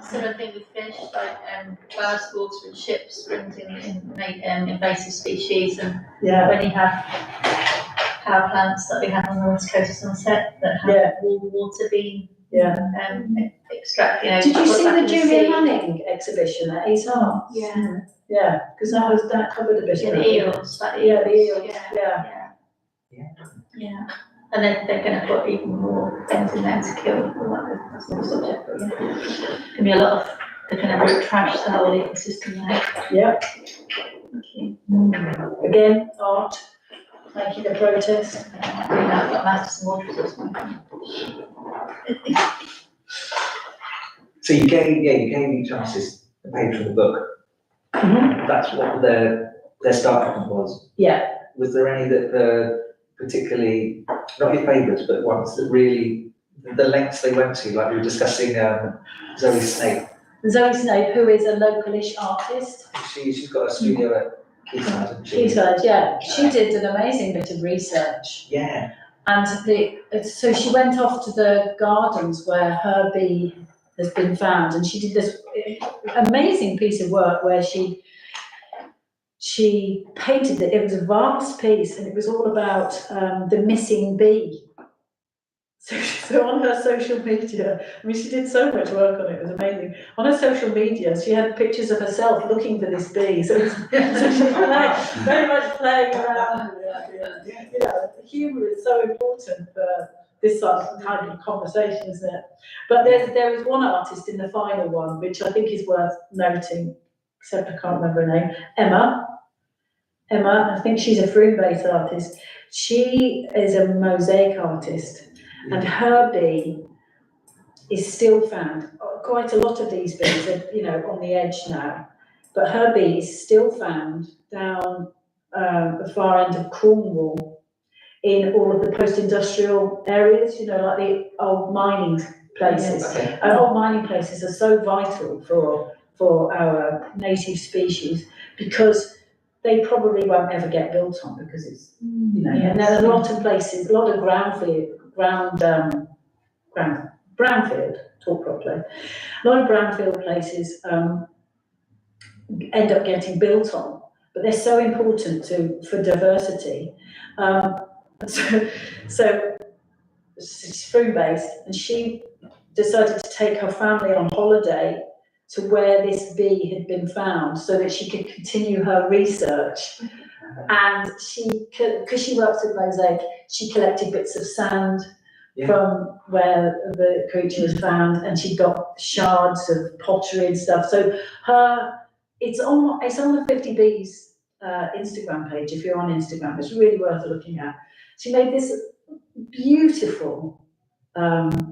Speaker 6: Sort of thing with fish, like ballast water and ships brings in invasive species, and when you have power plants that we have on the west coast of Somerset that have water being extract.
Speaker 1: Did you see the Julia Manning exhibition at Ace Arts? Yeah, because that covered a bit of
Speaker 6: the eels.
Speaker 1: The eels.
Speaker 6: Yeah. And then they're going to put even more things in there to kill. That's another subject. But going to be a lot of. They're going to trash the whole ecosystem there.
Speaker 1: Yeah.
Speaker 6: Okay.
Speaker 1: Again, art. Making a protest.
Speaker 6: Doing that, got masters and waters.
Speaker 4: So you gave each artist a page from the book. That's what their starting point was.
Speaker 1: Yeah.
Speaker 4: Was there any that particularly, not your favourites, but ones that really, the lengths they went to, like we were discussing Zoe Snape.
Speaker 1: Zoe Snape, who is a localish artist.
Speaker 4: She's got a studio at Keyside, hasn't she?
Speaker 1: Keyside, yeah. She did an amazing bit of research.
Speaker 4: Yeah.
Speaker 1: And so she went off to the gardens where her bee has been found, and she did this amazing piece of work where she painted it. It was a vast piece, and it was all about the missing bee. So on her social media, she did so much work on it, it was amazing. On her social media, she had pictures of herself looking for this bee. So she's very much playing around with it. Humour is so important for this sort of kind of conversation, isn't it? But there was one artist in the final one, which I think is worth noting, except I can't remember her name, Emma, I think she's a Frome-based artist. She is a mosaic artist, and her bee is still found. Quite a lot of these bees are, on the edge now, but her bee is still found down the far end of Cornwall in all of the post-industrial areas, like the old mining places.
Speaker 4: Okay.
Speaker 1: And old mining places are so vital for our native species because they probably won't ever get built on because it's, and there are a lot of places, a lot of brownfield, talk properly, a lot of brownfield places end up getting built on, but they're so important for diversity. So she's Frome-based, and she decided to take her family on holiday to where this bee had been found so that she could continue her research. And because she works with mosaic, she collected bits of sand from where the creature was found, and she got shards of pottery and stuff. So it's on the 50 Bees Instagram page. If you're on Instagram, it's really worth looking at. She made this beautiful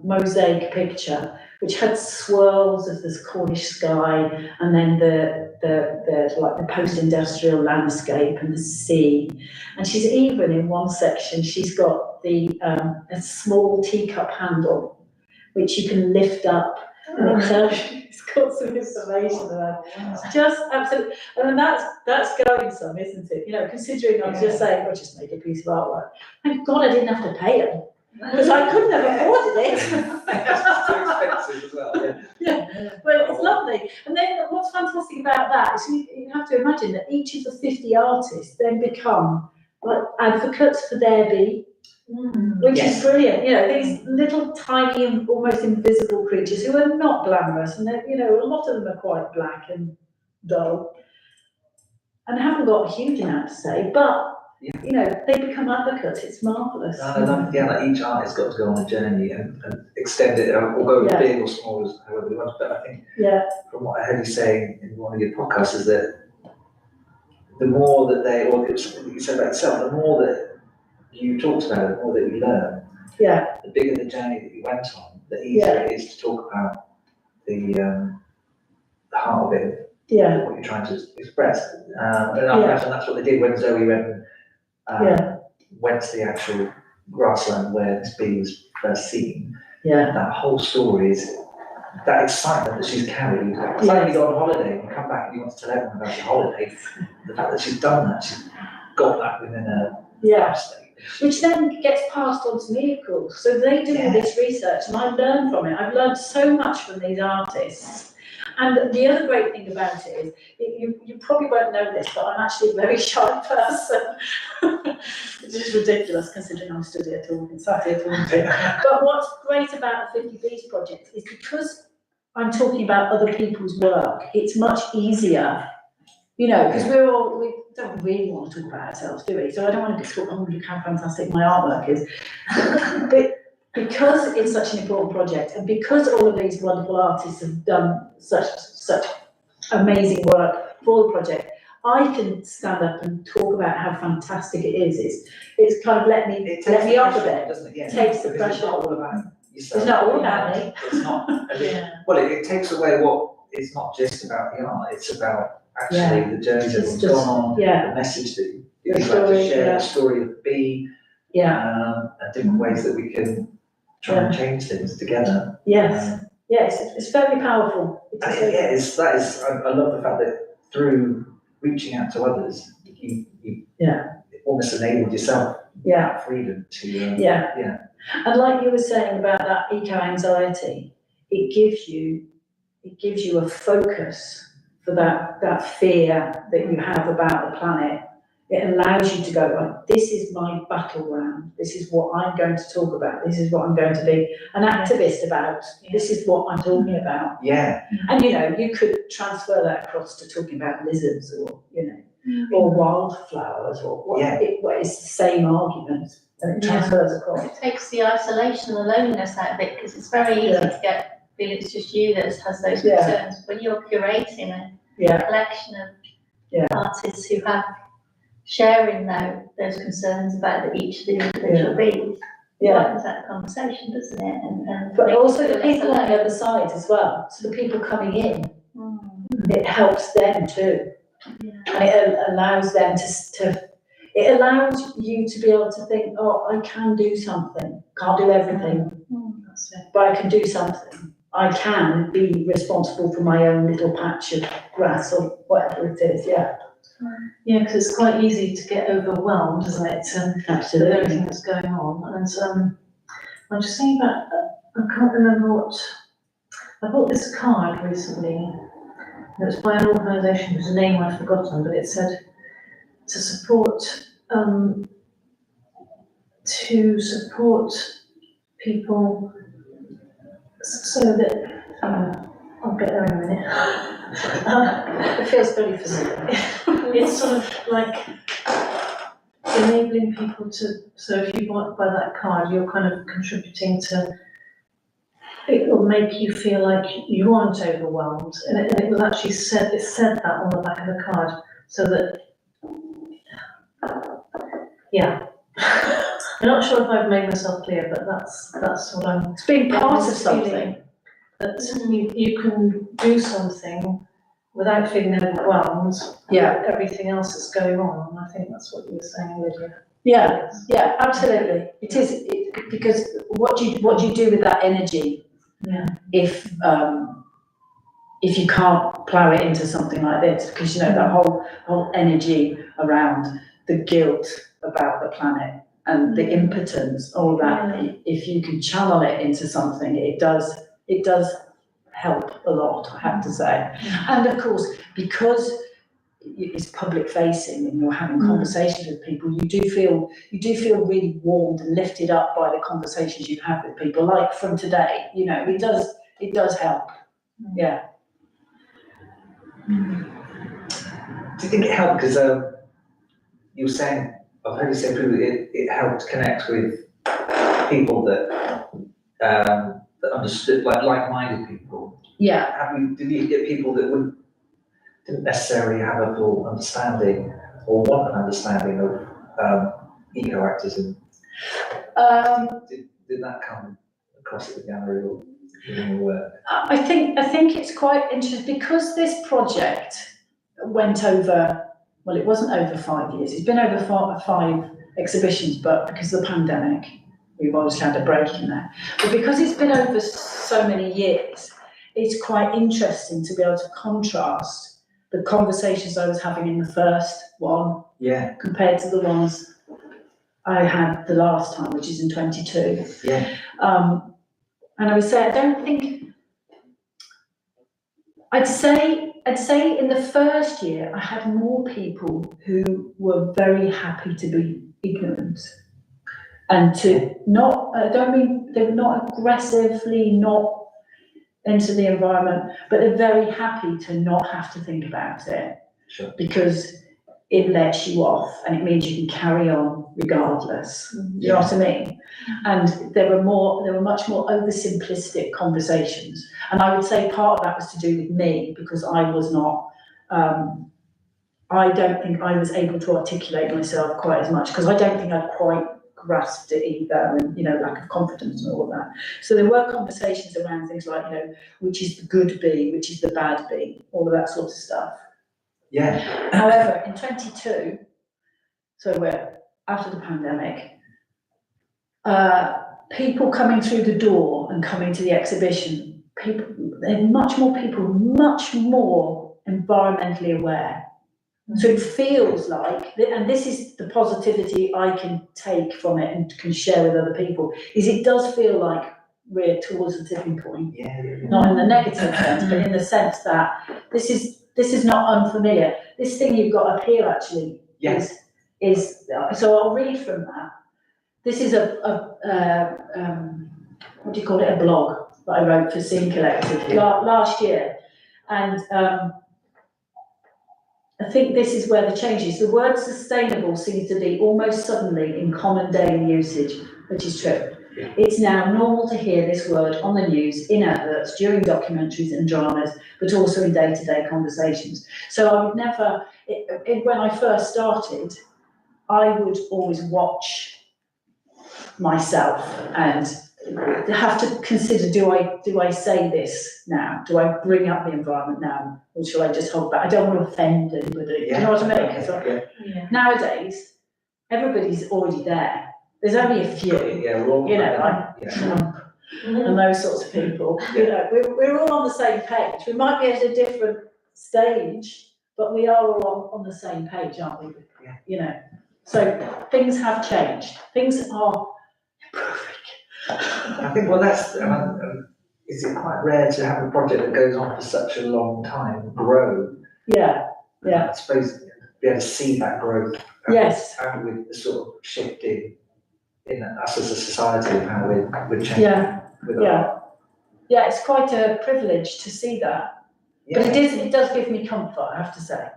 Speaker 1: mosaic picture which had swirls of this Cornish sky, and then the post-industrial landscape and the sea. And she's even in one section, she's got a small teacup handle which you can lift up, and it's got some information about it. It's just absolutely, and that's going some, isn't it? Considering I was just saying, I'll just make a piece of artwork. Thank God I didn't have to pay them, because I couldn't have afforded it.
Speaker 4: It's too expensive as well.
Speaker 1: But it's lovely. And then what's fantastic about that is you have to imagine that each of the 50 artists then become like advocates for their bee, which is brilliant. These little tiny and almost invisible creatures who are not glamorous, and a lot of them are quite black and dull and haven't got a huge amount to say, but they become advocates. It's marvellous.
Speaker 4: Like each artist's got to go on a journey and extend it, or go as big or small as however they want. But I think from what I heard you saying in one of your podcasts is that the more that or something that you said about yourself, the more that you talked about it, the more that you learn, the bigger the journey that you went on, the easier it is to talk about the heart of it, what you're trying to express. And I imagine that's what they did when Zoe went to the actual grassland where this bee was first seen. That whole story is that excitement that she's carried. It's like you go on holiday and you come back and you want to tell everyone about your holiday. The fact that she's done that, she's got that within her state. Which
Speaker 1: then gets passed on to me, of course. So they do all this research, and I learn from it. I've learned so much from these artists. And the other great thing about it is, you probably won't know this, but I'm actually a very shy person, which is ridiculous considering I'm stood here talking, sat here talking. But what's great about the 50 Bees project is because I'm talking about other people's work, it's much easier, because we don't really want to talk about ourselves, do we? So I don't want to talk, look how fantastic my artwork is. But because it's such an important project, and because all of these wonderful artists have done such amazing work for the project, I can stand up and talk about how fantastic it is. It's kind of let me off a bit.
Speaker 4: Doesn't it? Yeah.
Speaker 1: Takes the pressure.
Speaker 4: It's not all about yourself.
Speaker 1: It's not all about me.
Speaker 4: It's not. Well, it takes away what it's not just about the art. It's about actually the journey that everyone's gone on, the message that you'd like to share, the story of the bee, and different ways that we can try and change things together. It's very powerful. I love the fact that through reaching out to others, you almost enabled yourself that freedom to
Speaker 1: And like you were saying about that eco-anxiety, it gives you a focus for that fear that you have about the planet. It allows you to go, like, this is my battleground. This is what I'm going to talk about. This is what I'm going to be an activist about. This is what I'm talking about. And you could transfer that across to talking about lizards or or wildflowers or it's the same argument, and it transfers across.
Speaker 6: It takes the isolation and the loneliness out of it, because it's very easy to feel it's just you that has those concerns. When you're curating a collection of artists who have sharing those concerns about each of the individual bees.
Speaker 1: Yeah.
Speaker 6: Lightens that conversation, doesn't it? And
Speaker 1: But
Speaker 6: makes
Speaker 1: also
Speaker 6: it
Speaker 1: the
Speaker 6: less
Speaker 1: people on the
Speaker 6: alone.
Speaker 1: other side as well, so the people coming in,
Speaker 6: Mm.
Speaker 1: it helps them too.
Speaker 6: Yeah.
Speaker 1: And it allows them it allows you to be able to think, oh, I can do something, can't do everything,
Speaker 6: That's it.
Speaker 1: but I can do something. I can be responsible for my own little patch of grass or whatever it is, yeah.
Speaker 7: Yeah, because it's quite easy to get overwhelmed, isn't it, with
Speaker 1: Absolutely.
Speaker 7: everything that's going on. And I'm just thinking about, I can't remember I bought this card recently. It was by an organisation whose name I've forgotten, but it said to support people so that, I'll get there in a minute.
Speaker 1: It feels very familiar.
Speaker 7: It's sort of like enabling people to, so if you buy that card, you're kind of contributing to, it will make you feel like you aren't overwhelmed. And it was actually said that on the back of the card, so that, yeah. I'm not sure if I've made myself clear, but that's what I'm.
Speaker 1: It's being part of
Speaker 7: feeling.
Speaker 1: something.
Speaker 7: That you can do something without feeling overwhelmed.
Speaker 1: Yeah.
Speaker 7: With everything else that's going on, and I think that's what you were saying, Lydia.
Speaker 1: Yeah, yeah, absolutely. It is, because what do you do with that energy?
Speaker 7: Yeah.
Speaker 1: If you can't plough it into something like this, because you know that whole energy around the guilt about the planet and the impotence, all that. If you can channel it into something, it does help a lot, I have to say. And of course, because it's public facing and you're having conversations with people, you do feel really warmed and lifted up by the conversations you have with people, like from today. You know, it does help. Yeah.
Speaker 4: Do you think it helped, because you were saying, I've heard you say previously, it helped connect with people that understood, like-minded people.
Speaker 1: Yeah.
Speaker 4: Did you get people that didn't necessarily have a full understanding or want an understanding of eco-activism? Did that come across at the gallery or in your work?
Speaker 1: I think it's quite interesting because this project went over, well, it wasn't over 5 years. It's been over five exhibitions, but because of the pandemic, we've obviously had a break in there. But because it's been over so many years, it's quite interesting to be able to contrast the conversations I was having in the first one compared to the ones I had the last time, which is in 22.
Speaker 4: Yeah.
Speaker 1: And I would say, I'd say in the first year, I had more people who were very happy to be ignorant and to not, I don't mean they were not aggressively not into the environment, but they're very happy to not have to think about it.
Speaker 4: Sure.
Speaker 1: Because it lets you off and it means you can carry on regardless. You know what I mean? And there were much more oversimplistic conversations. And I would say part of that was to do with me, because I was not, I don't think I was able to articulate myself quite as much, because I don't think I quite grasped it either, and lack of confidence and all of that. So there were conversations around things like, which is the good bee, which is the bad bee, all of that sort of stuff.
Speaker 4: Yeah.
Speaker 1: However, in 22, so we're after the pandemic, people coming through the door and coming to the exhibition, much more environmentally aware. So it feels like, and this is the positivity I can take from it and can share with other people, is it does feel like we're towards the tipping point. Not in the negative sense, but in the sense that this is not unfamiliar. This thing you've got up here actually is so I'll read from that. This is a what do you call it? A blog that I wrote for Scene Collective last year, and I think this is where the change is. The word sustainable seems to be almost suddenly in common daily usage, which is true. It's now normal to hear this word on the news, in adverts, during documentaries and dramas, but also in day-to-day conversations. So I would never, when I first started, I would always watch myself and have to consider, do I say this now? Do I bring up the environment now? Or shall I just hold back? I don't want to offend anybody. Do you know what I mean? So nowadays, everybody's already there. There's only a few,
Speaker 4: Yeah, we're all.
Speaker 1: you know, like Trump and those sorts of people. You know, we're all on the same page. We might be at a different stage, but we are all on the same page, aren't we?
Speaker 4: Yeah.
Speaker 1: You know, so things have changed. Things are improving.
Speaker 4: I think, well, that's, is it quite rare to have a project that goes on for such a long time grow?
Speaker 1: Yeah, yeah.
Speaker 4: I suppose be able to see that growth.
Speaker 1: Yes.
Speaker 4: And with the sort of shifting in us as a society of how we're changing.
Speaker 1: Yeah,
Speaker 4: with
Speaker 1: yeah. Yeah, it's quite a privilege to see that. But it does give me comfort, I have to say.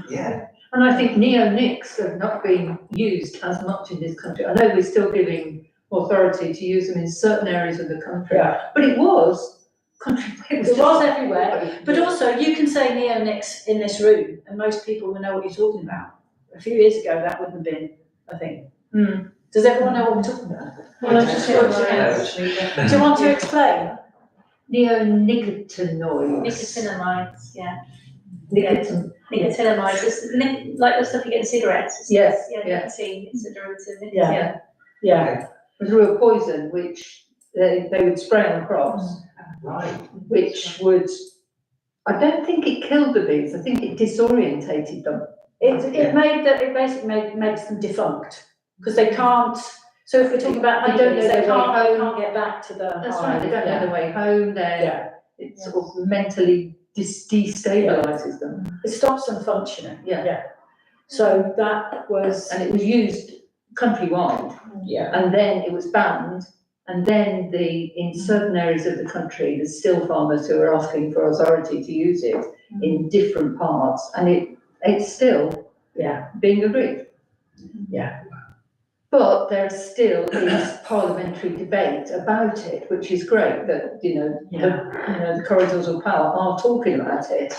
Speaker 4: Yeah.
Speaker 3: And I think neonics have not been used as much in this country. I know we're still giving authority to use them in certain areas of the country,
Speaker 1: Yeah.
Speaker 3: but it was
Speaker 1: everywhere. But also, you can say neonics in this room, and most people will know what you're talking about. A few years ago, that wouldn't have been a thing. Does everyone know what we're talking about?
Speaker 3: Well, I just
Speaker 1: Do you want to explain?
Speaker 3: Neonicotinoids.
Speaker 6: Nicotinamides, yeah.
Speaker 3: Nicotinamides.
Speaker 6: Nicotinamides, it's like the stuff you get in cigarettes.
Speaker 3: Yes,
Speaker 6: Yeah,
Speaker 3: yeah.
Speaker 6: nicotine, it's a derivative. Nicotine.
Speaker 1: Yeah. Yeah.
Speaker 3: It was a real poison which they would spray on crops,
Speaker 4: Right.
Speaker 3: which would, I don't think it killed the bees, I think it disorientated them.
Speaker 1: It basically makes them defunct because they can't. So if we're talking about
Speaker 3: They don't know
Speaker 1: honeybees, they
Speaker 3: their way home.
Speaker 1: can't get back to the
Speaker 3: That's
Speaker 1: hive.
Speaker 3: right, they don't know their way home, it sort of mentally destabilises them.
Speaker 1: It stops them functioning.
Speaker 3: Yeah.
Speaker 1: So that was.
Speaker 3: And it was used countrywide,
Speaker 1: Yeah.
Speaker 3: and then it was banned, and then in certain areas of the country, there's still farmers who are asking for authority to use it in different parts, and it's still being agreed.
Speaker 1: Yeah.
Speaker 3: But there still is parliamentary debate about it, which is great that, the corridors of power are talking about it.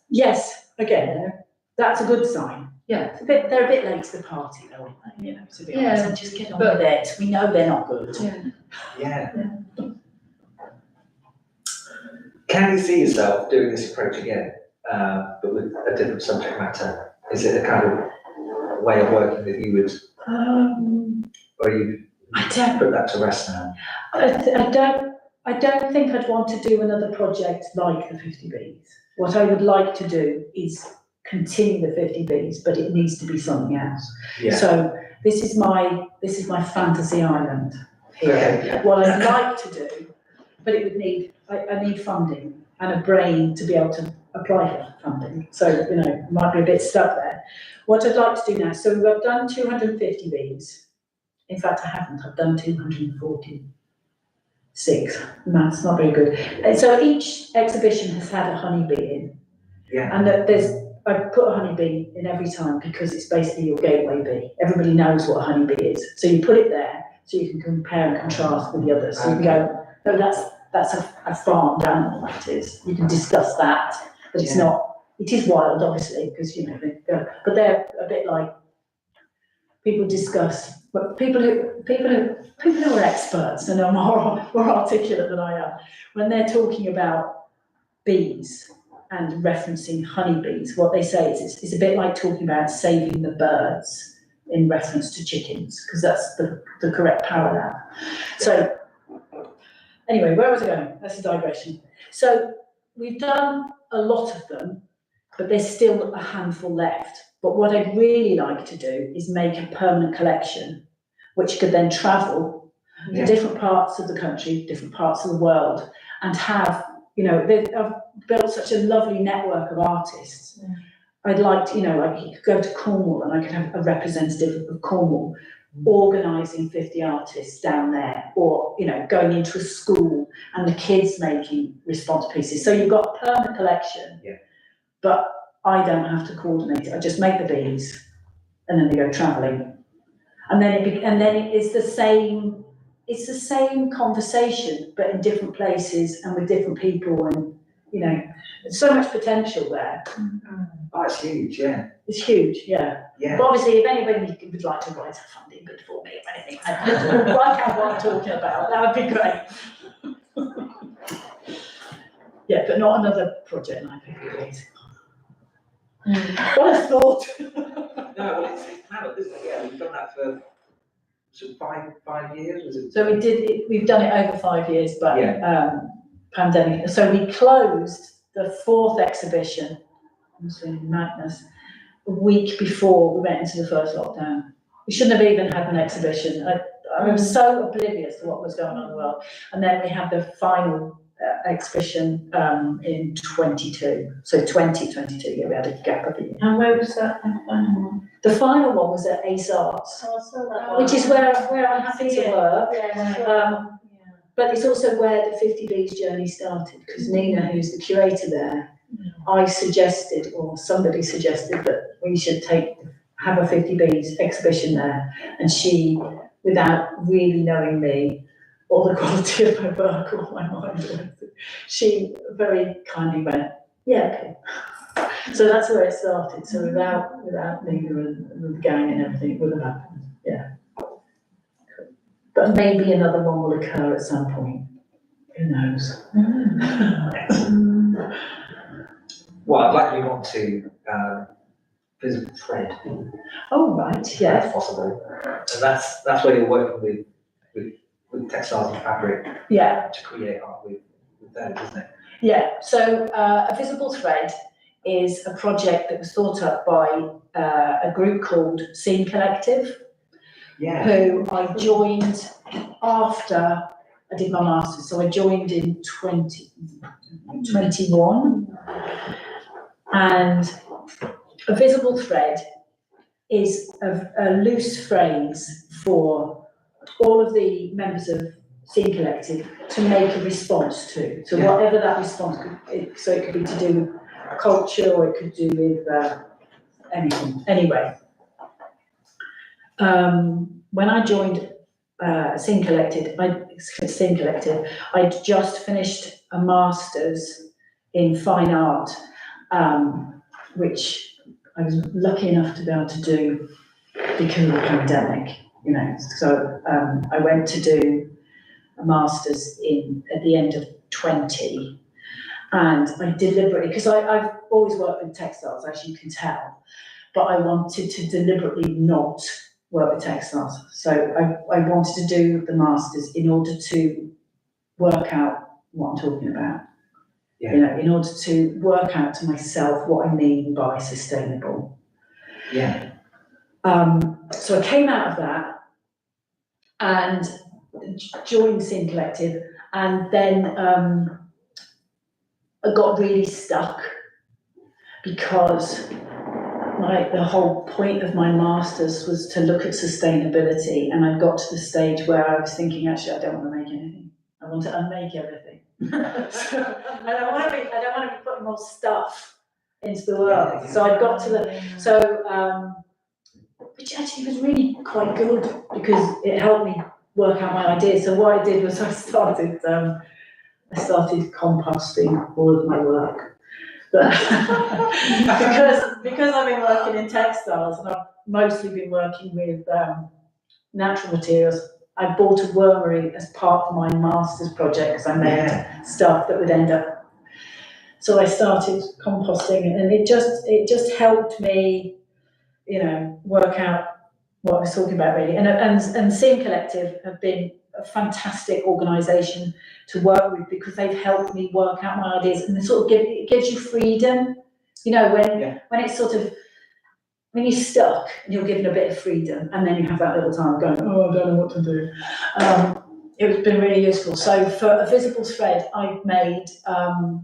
Speaker 1: Yes, again, that's a good sign.
Speaker 3: Yeah.
Speaker 1: They're a bit late to the party though, aren't they? To be honest, and just get on with it. We know they're not good.
Speaker 4: Yeah. Can you see yourself doing this approach again, but with a different subject matter? Is it a kind of way of working that you would, or you put that to rest now?
Speaker 1: I don't think I'd want to do another project like the 50 Bees. What I would like to do is continue the 50 Bees, but it needs to be something else.
Speaker 4: Yeah.
Speaker 1: So this is my fantasy island here.
Speaker 4: Okay.
Speaker 1: What I'd like to do, but it would need, I need funding and a brain to be able to apply for funding. So, might be a bit stuck there. What I'd like to do now, so I've done 250 bees. In fact, I haven't, I've done 246. Math's not very good. And so each exhibition has had a honeybee in.
Speaker 4: Yeah.
Speaker 1: And I put a honeybee in every time because it's basically your gateway bee. Everybody knows what a honeybee is. So you put it there so you can compare and contrast with the others. So you can go, no, that's a farmed animal, that is. You can discuss that, but it's not, it is wild, obviously, because, but they're a bit like, people discuss, but people who are experts and are more articulate than I am, when they're talking about bees and referencing honeybees, what they say is it's a bit like talking about saving the birds in reference to chickens, because that's the correct parallel. So anyway, where was I going? That's a digression. So we've done a lot of them, but there's still a handful left. But what I'd really like to do is make a permanent collection, which could then travel to different parts of the country, different parts of the world, and have, I've built such a lovely network of artists. I'd like to, like you could go to Cornwall and I could have a representative of Cornwall organising 50 artists down there, or, going into a school and the kids making response pieces. So you've got a permanent collection, but I don't have to coordinate it. I just make the bees, and then they go travelling, and then it's the same. It's the same conversation, but in different places and with different people, and you know, there's so much potential there.
Speaker 4: Oh, it's huge, yeah.
Speaker 1: It's huge, yeah.
Speaker 4: Yeah.
Speaker 1: But obviously, if anybody would like to write a funding bid for me or anything, work out what I'm talking about, that would be great. Yeah, but not another project like FIFTY BEES. What a thought.
Speaker 4: No, well, it's now, isn't it? Yeah, we've done that for sort of five years, was it?
Speaker 1: So we've done it over 5 years, but pandemic. So we closed the 4th exhibition, madness, a week before we went into the first lockdown. We shouldn't have even had an exhibition. I was so oblivious to what was going on in the world. And then we had the final exhibition in 22. So 2022, yeah, we had a gap of a year.
Speaker 2: And where was that final one?
Speaker 1: The final one was at Ace Arts,
Speaker 2: Oh, I saw that one.
Speaker 1: which is where I'm happy to work.
Speaker 2: Yeah.
Speaker 1: But it's also where the 50 Bees journey started, because Nina, who's the curator there, I suggested, or somebody suggested, that we should have a 50 Bees exhibition there. And she, without really knowing me or the quality of my work or my mind, she very kindly went, yeah, okay. So that's where it started. So without Nina and the gang and everything, it would have happened, yeah. But maybe another one will occur at some point. Who knows?
Speaker 4: Well, I'd like to move on to visible thread.
Speaker 1: Oh, right, yeah.
Speaker 4: If possible. And that's where you're working with textiles and fabric to create art with those, isn't it?
Speaker 1: Yeah, so A Visible Thread is a project that was thought up by a group called Scene Collective, who I joined after I did my master's. So I joined in 2021, and A Visible Thread is a loose phrase for all of the members of Scene Collective to make a response to. So whatever that response could, so it could be to do with culture, or it could do with anything. Anyway, when I joined Scene Collective, I'd just finished a master's in fine art, which I was lucky enough to be able to do because of the pandemic, you know. So I went to do a master's at the end of 20, and I deliberately, because I've always worked with textiles, as you can tell, but I wanted to deliberately not work with textiles. So I wanted to do the master's in order to work out what I'm talking about.
Speaker 4: Yeah.
Speaker 1: You know, in order to work out to myself what I mean by sustainable.
Speaker 4: Yeah.
Speaker 1: So I came out of that and joined Scene Collective, and then I got really stuck because the whole point of my master's was to look at sustainability, and I got to the stage where I was thinking, actually, I don't want to make anything. I want to unmake everything. So, I don't want to be putting more stuff into the world. So I got to which actually was really quite good because it helped me work out my ideas. So what I did was I started composting all of my work. But because I've been working in textiles and I've mostly been working with natural materials, I bought a wormery as part of my master's project because I made stuff that would end up. So I started composting, and it just helped me, you know, work out what I was talking about really. And Scene Collective have been a fantastic organisation to work with because they've helped me work out my ideas, and it gives you freedom, you know, when it's sort of, when you're stuck and you're given a bit of freedom, and then you have that little time going, oh, I don't know what to do. It's been really useful. So for A Visible Thread, I've made, the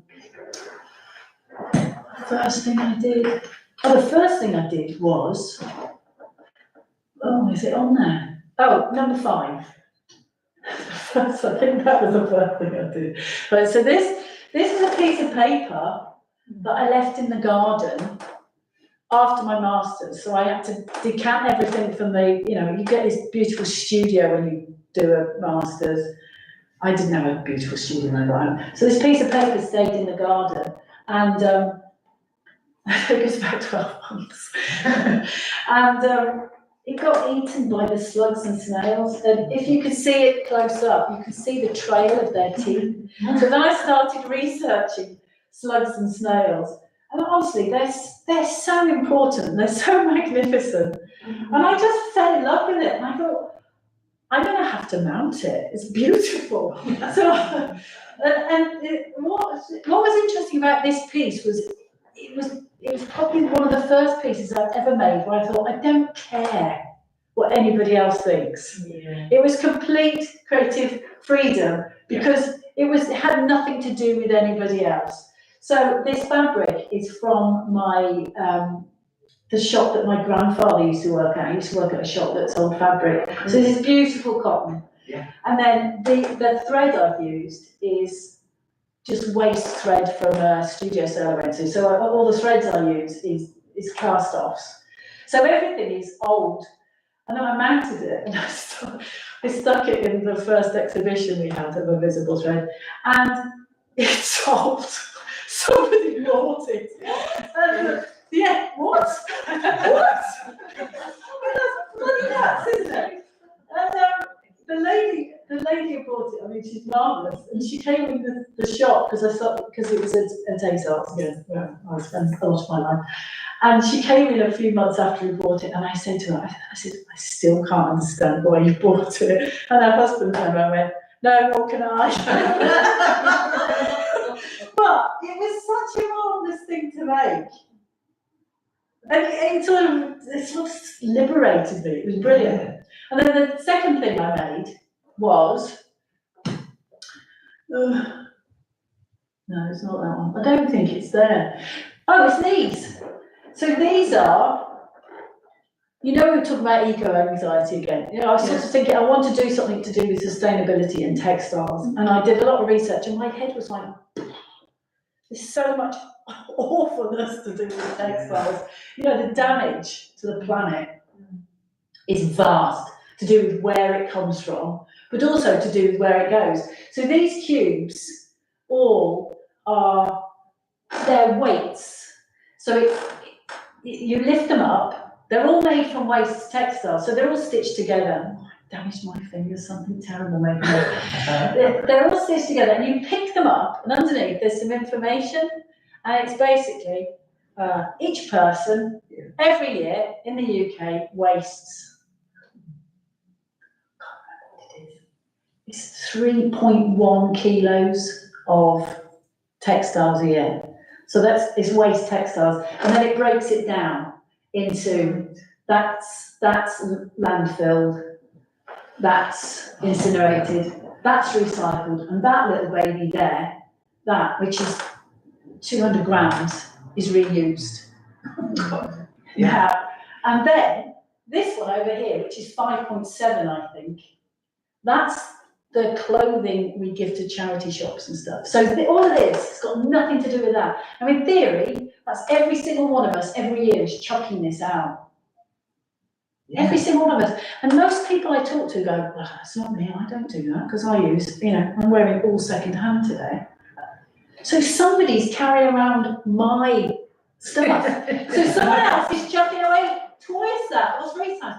Speaker 1: first thing I did was, is it on there? Oh, number 5. I think that was the first thing I did. Right, so this is a piece of paper that I left in the garden after my master's. So I had to decant everything from you get this beautiful studio when you do a master's, I didn't have a beautiful studio environment. So this piece of paper stayed in the garden, and it was about 12 months. And it got eaten by the slugs and snails. And if you could see it close up, you could see the trail of their teeth. So then I started researching slugs and snails. And honestly, they're so important, they're so magnificent. And I just fell in love with it. And I thought, I'm going to have to mount it. It's beautiful. So, what was interesting about this piece was it was probably one of the first pieces I've ever made where I thought, I don't care what anybody else thinks.
Speaker 7: Yeah.
Speaker 1: It was complete creative freedom because it had nothing to do with anybody else. So this fabric is from my the shop that my grandfather used to work at. He used to work at a shop that sold fabric. So this is beautiful cotton.
Speaker 4: Yeah.
Speaker 1: And then the thread I've used is just waste thread from a studio sale I went to. So all the threads I use is cast offs. So everything is old. And then I mounted it and I stuck it in the first exhibition we had of a visible thread. And it sold. Somebody bought it. And, yeah, what? What? Bloody nuts, isn't it? And the lady who bought it, I mean, she's marvellous. And she came in the shop because it was a textiles, where I spent a lot of my life. And she came in a few months after we bought it, and I said to her, I said, I still can't understand why you bought it. And her husband came and went, no, nor can I. But it was such a marvellous thing to make. And it sort of liberated me. It was brilliant. And then the second thing I made was, no, it's not that one. I don't think it's there. Oh, it's these. So these are, we were talking about eco-anxiety again. I was sort of thinking, I want to do something to do with sustainability and textiles. And I did a lot of research and my head was like, there's so much awfulness to do with textiles. The damage to the planet is vast, to do with where it comes from, but also to do with where it goes. So these cubes all are their weights. So you lift them up, they're all made from waste textiles, so they're all stitched together. Damaged my fingers, something terrible making it. They're all stitched together, and you pick them up, and underneath there's some information, and it's basically each person every year in the UK wastes, it's 3.1 kilos of textiles a year. So it's waste textiles, and then it breaks it down into that's landfilled. That's incinerated, that's recycled, and that little baby there, which is 200 grams, is reused. Yeah. And then this one over here, which is 5.7, I think, that's the clothing we give to charity shops and stuff. So all of this has got nothing to do with that. Now, in theory, that's every single one of us every year is chucking this out. Yeah. Every single one of us. And most people I talk to go, well, that's not me, I don't do that, because I use, I'm wearing all second hand today. So somebody's carrying around my stuff. So someone else is chucking away twice that. What's reason?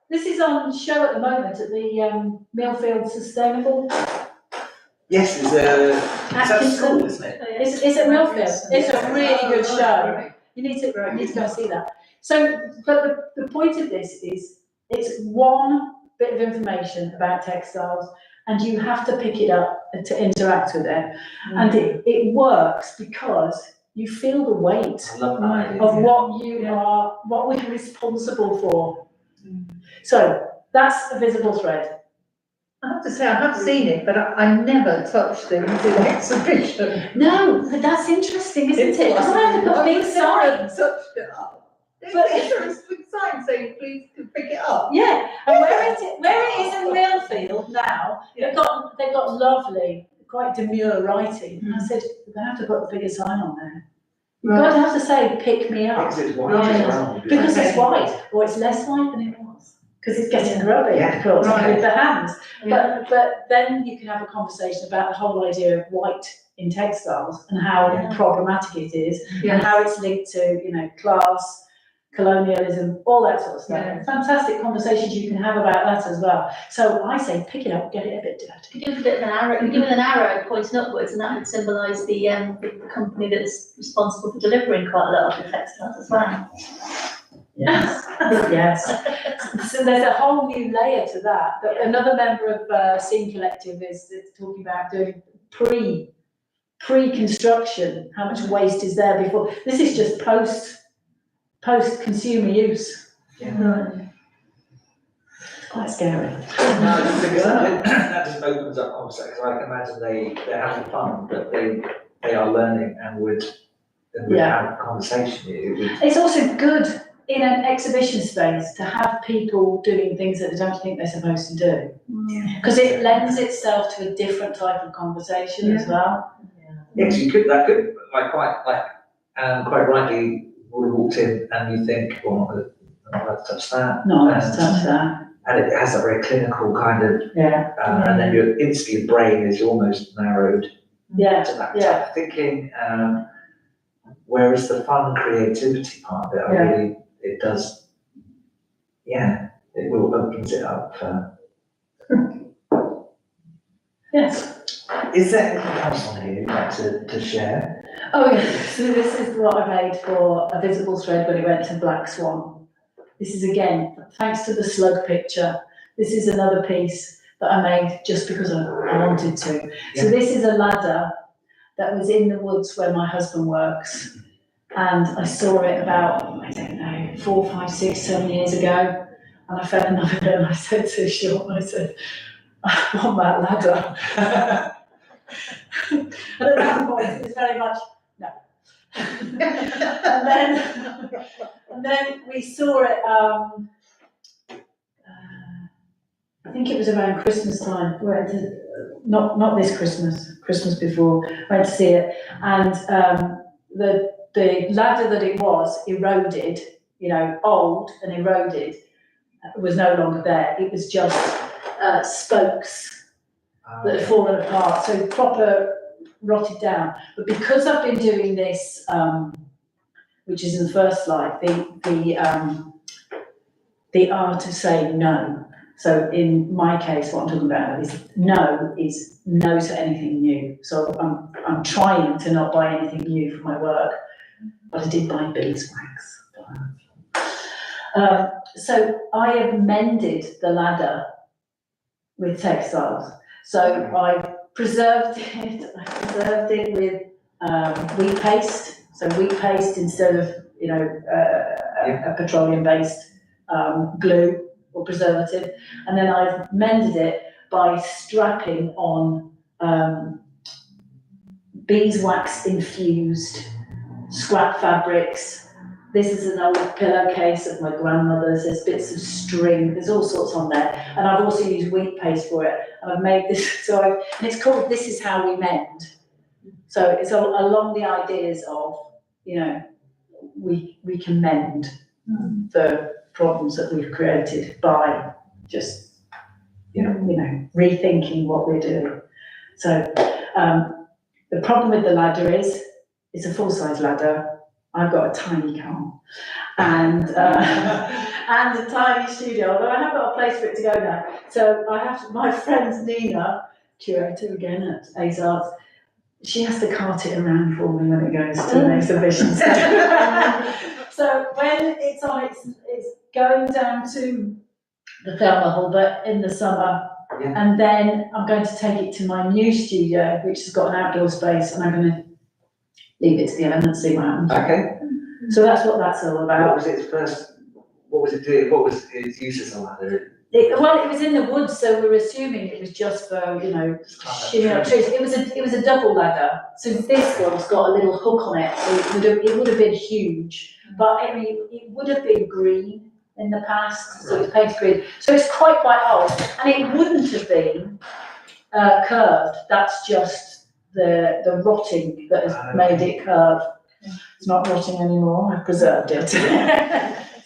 Speaker 1: This is on show at the moment at the Millfield Sustainable.
Speaker 4: Yes, it's at school, isn't it?
Speaker 1: It's at Millfield. It's a really good show. You need to go and see that. So, but the point of this is, it's one bit of information about textiles, and you have to pick it up to interact with it. And it works because you feel the weight of what we're responsible for. So that's a visible thread.
Speaker 3: I have to say, I have seen it, but I never touched the exhibition.
Speaker 1: No, but that's interesting, isn't it? Because I have to put big signs.
Speaker 3: Touched it up. But there is a big sign saying, please pick it up.
Speaker 1: Yeah, and where it is in Millfield now, they've got lovely, quite demure writing. And I said, we're going to have to put a bigger sign on there. You're going to have to say, pick me up.
Speaker 4: Because it's white as well.
Speaker 1: Because it's white, or it's less white than it was. because it's getting grubby,
Speaker 4: Yeah.
Speaker 1: of course,
Speaker 2: Right.
Speaker 1: with the hands.
Speaker 6: Yeah.
Speaker 1: But then you can have a conversation about the whole idea of white in textiles and how
Speaker 2: Yeah.
Speaker 1: problematic it is,
Speaker 3: Yeah.
Speaker 1: and how it's linked to, class, colonialism, all that sort of stuff.
Speaker 3: Yeah.
Speaker 1: Fantastic conversations you can have about that as well. So I say pick it up, get it a bit dirty.
Speaker 6: You give a bit of an arrow, you give it an arrow pointing upwards, and that would symbolise the company that's responsible for delivering quite a lot of the textiles as well.
Speaker 1: Yes, yes. So there's a whole new layer to that. Another member of Scene Collective is talking about doing pre-construction, how much waste is there before. This is just post-consumer use.
Speaker 4: Yeah.
Speaker 1: Quite scary.
Speaker 4: No, because that just opens up conversations. I can imagine they're having fun, but they are learning and would have a conversation.
Speaker 1: It's also good in an exhibition space to have people doing things that they don't think they're supposed to do. Because it lends itself to a different type of conversation as well.
Speaker 4: Yes, that could, quite rightly, would have walked in and you think, well, I'm not allowed to touch that.
Speaker 1: Not let's touch that.
Speaker 4: And it has a very clinical kind of,
Speaker 1: Yeah.
Speaker 4: and then your brain is almost narrowed
Speaker 1: Yeah.
Speaker 4: to that type of thinking. Whereas the fun creativity part of it, really, it does, it will opens it up for.
Speaker 1: Yes.
Speaker 4: Is there anything else on here you'd like to share?
Speaker 1: Oh yes, so this is what I made for a visible thread when it went to Black Swan. This is again, thanks to the slug picture, this is another piece that I made just because I wanted to. So this is a ladder that was in the woods where my husband works. And I saw it about, I don't know, 4, 5, 6, 7 years ago. And I fell in love with it and I said to Sean, I said, I want that ladder. And at that point, it was very much, no. and then we saw it, I think it was around Christmas time. We went to, not this Christmas before, went to see it. And the ladder that it was eroded, old and eroded, was no longer there. It was just spokes that had fallen apart, so proper rotted down. But because I've been doing this, which is in the first slide, the art of saying no. So in my case, what I'm talking about is no to anything new. So I'm trying to not buy anything new for my work, but I did buy beeswax. So I have mended the ladder with textiles. So I've preserved it. I preserved it with wheat paste. So wheat paste instead of a petroleum-based glue or preservative, and then I've mended it by strapping on beeswax infused scrap fabrics. This is an old pillowcase of my grandmother's. There's bits of string. There's all sorts on there, and I've also used wheat paste for it. And I've made this. And it's called "This Is How We Mend." So it's along the ideas of we can mend the problems that we've created by just rethinking what we're doing. So the problem with the ladder is it's a full-size ladder. I've got a tiny car and a tiny studio, although I have got a place for it to go now. So my friend Nina, curator again at Ace Arts, she has to cart it around for me when it goes to an exhibition. So when it's on, it's going down to the Thelma Hall, but in the summer.
Speaker 4: Yeah.
Speaker 1: And then I'm going to take it to my new studio, which has got an outdoor space, and I'm going to leave it to the elements, see what happens.
Speaker 4: Okay.
Speaker 1: So that's what that's all about.
Speaker 4: What was it doing? What was its use as a ladder?
Speaker 1: It was in the woods, so we're assuming it was just for, shimming up trees. It was a double ladder. So this one's got a little hook on it, so it would have been huge. But it would have been green in the past, so it's painted green. So it's quite old, and it wouldn't have been curved. That's just the rotting that has made it curve. It's not rotting anymore. I've preserved it.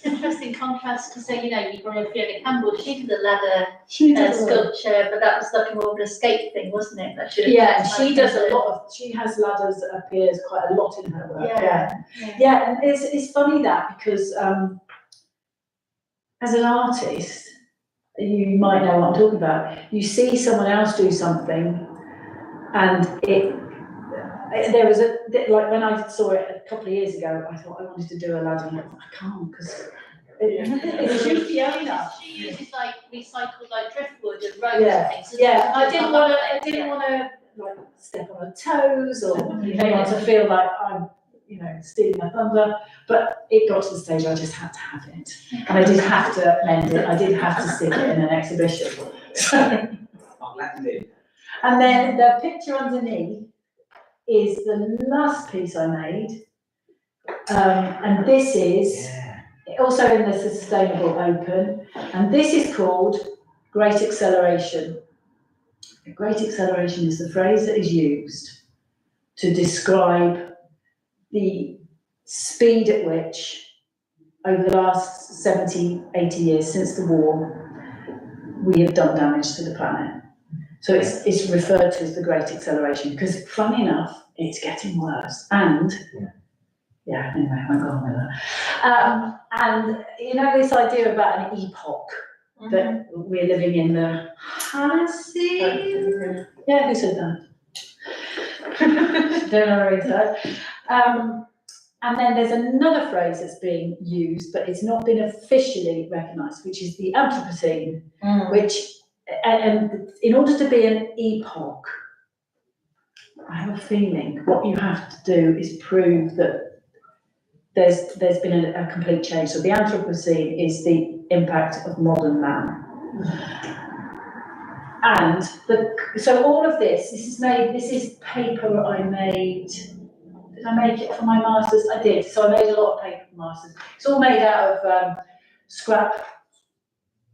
Speaker 6: interesting contrast to say, you know, you've got Fiona Campbell, she did a ladder
Speaker 1: She does a lot.
Speaker 6: sculpture, but that was like more of an escape thing, wasn't it? That should have
Speaker 1: Yeah,
Speaker 6: been
Speaker 1: and she
Speaker 6: like
Speaker 1: does a lot of, she has ladders that appears quite a lot in her work,
Speaker 6: Yeah.
Speaker 1: Yeah, and it's funny that because as an artist, you might know what I'm talking about. You see someone else do something, and there was like when I saw it a couple of years ago, I thought I wanted to do a ladder, and I thought I can't because it's too Fiona.
Speaker 6: She uses like recycled like driftwood and ropes
Speaker 1: Yeah,
Speaker 6: and things.
Speaker 1: yeah. I didn't want to like step on her toes or anyone to feel like I'm, you know, stealing her thunder. But it got to the stage I just had to have it, and I did have to mend it. I did have to stick it in an exhibition.
Speaker 4: I'll let you do.
Speaker 1: And then the picture underneath is the last piece I made, and this is also in the Sustainable Open, and this is called Great Acceleration. Great acceleration is the phrase that is used to describe the speed at which, over the last 70, 80 years since the war, we have done damage to the planet. So it's referred to as the Great Acceleration because, funny enough, it's getting worse. And, anyway, I'll go on with that. And, you know, this idea about an epoch, that we're living in the Holocene. Yeah, who said that? Don't know where he said. And then there's another phrase that's being used, but it's not been officially recognised, which is the Anthropocene, which, and in order to be an epoch, I have a feeling what you have to do is prove that there's been a complete change. So the Anthropocene is the impact of modern man. And so all of this is paper I made. Did I make it for my masters? I did. So I made a lot of paper for masters. It's all made out of scrap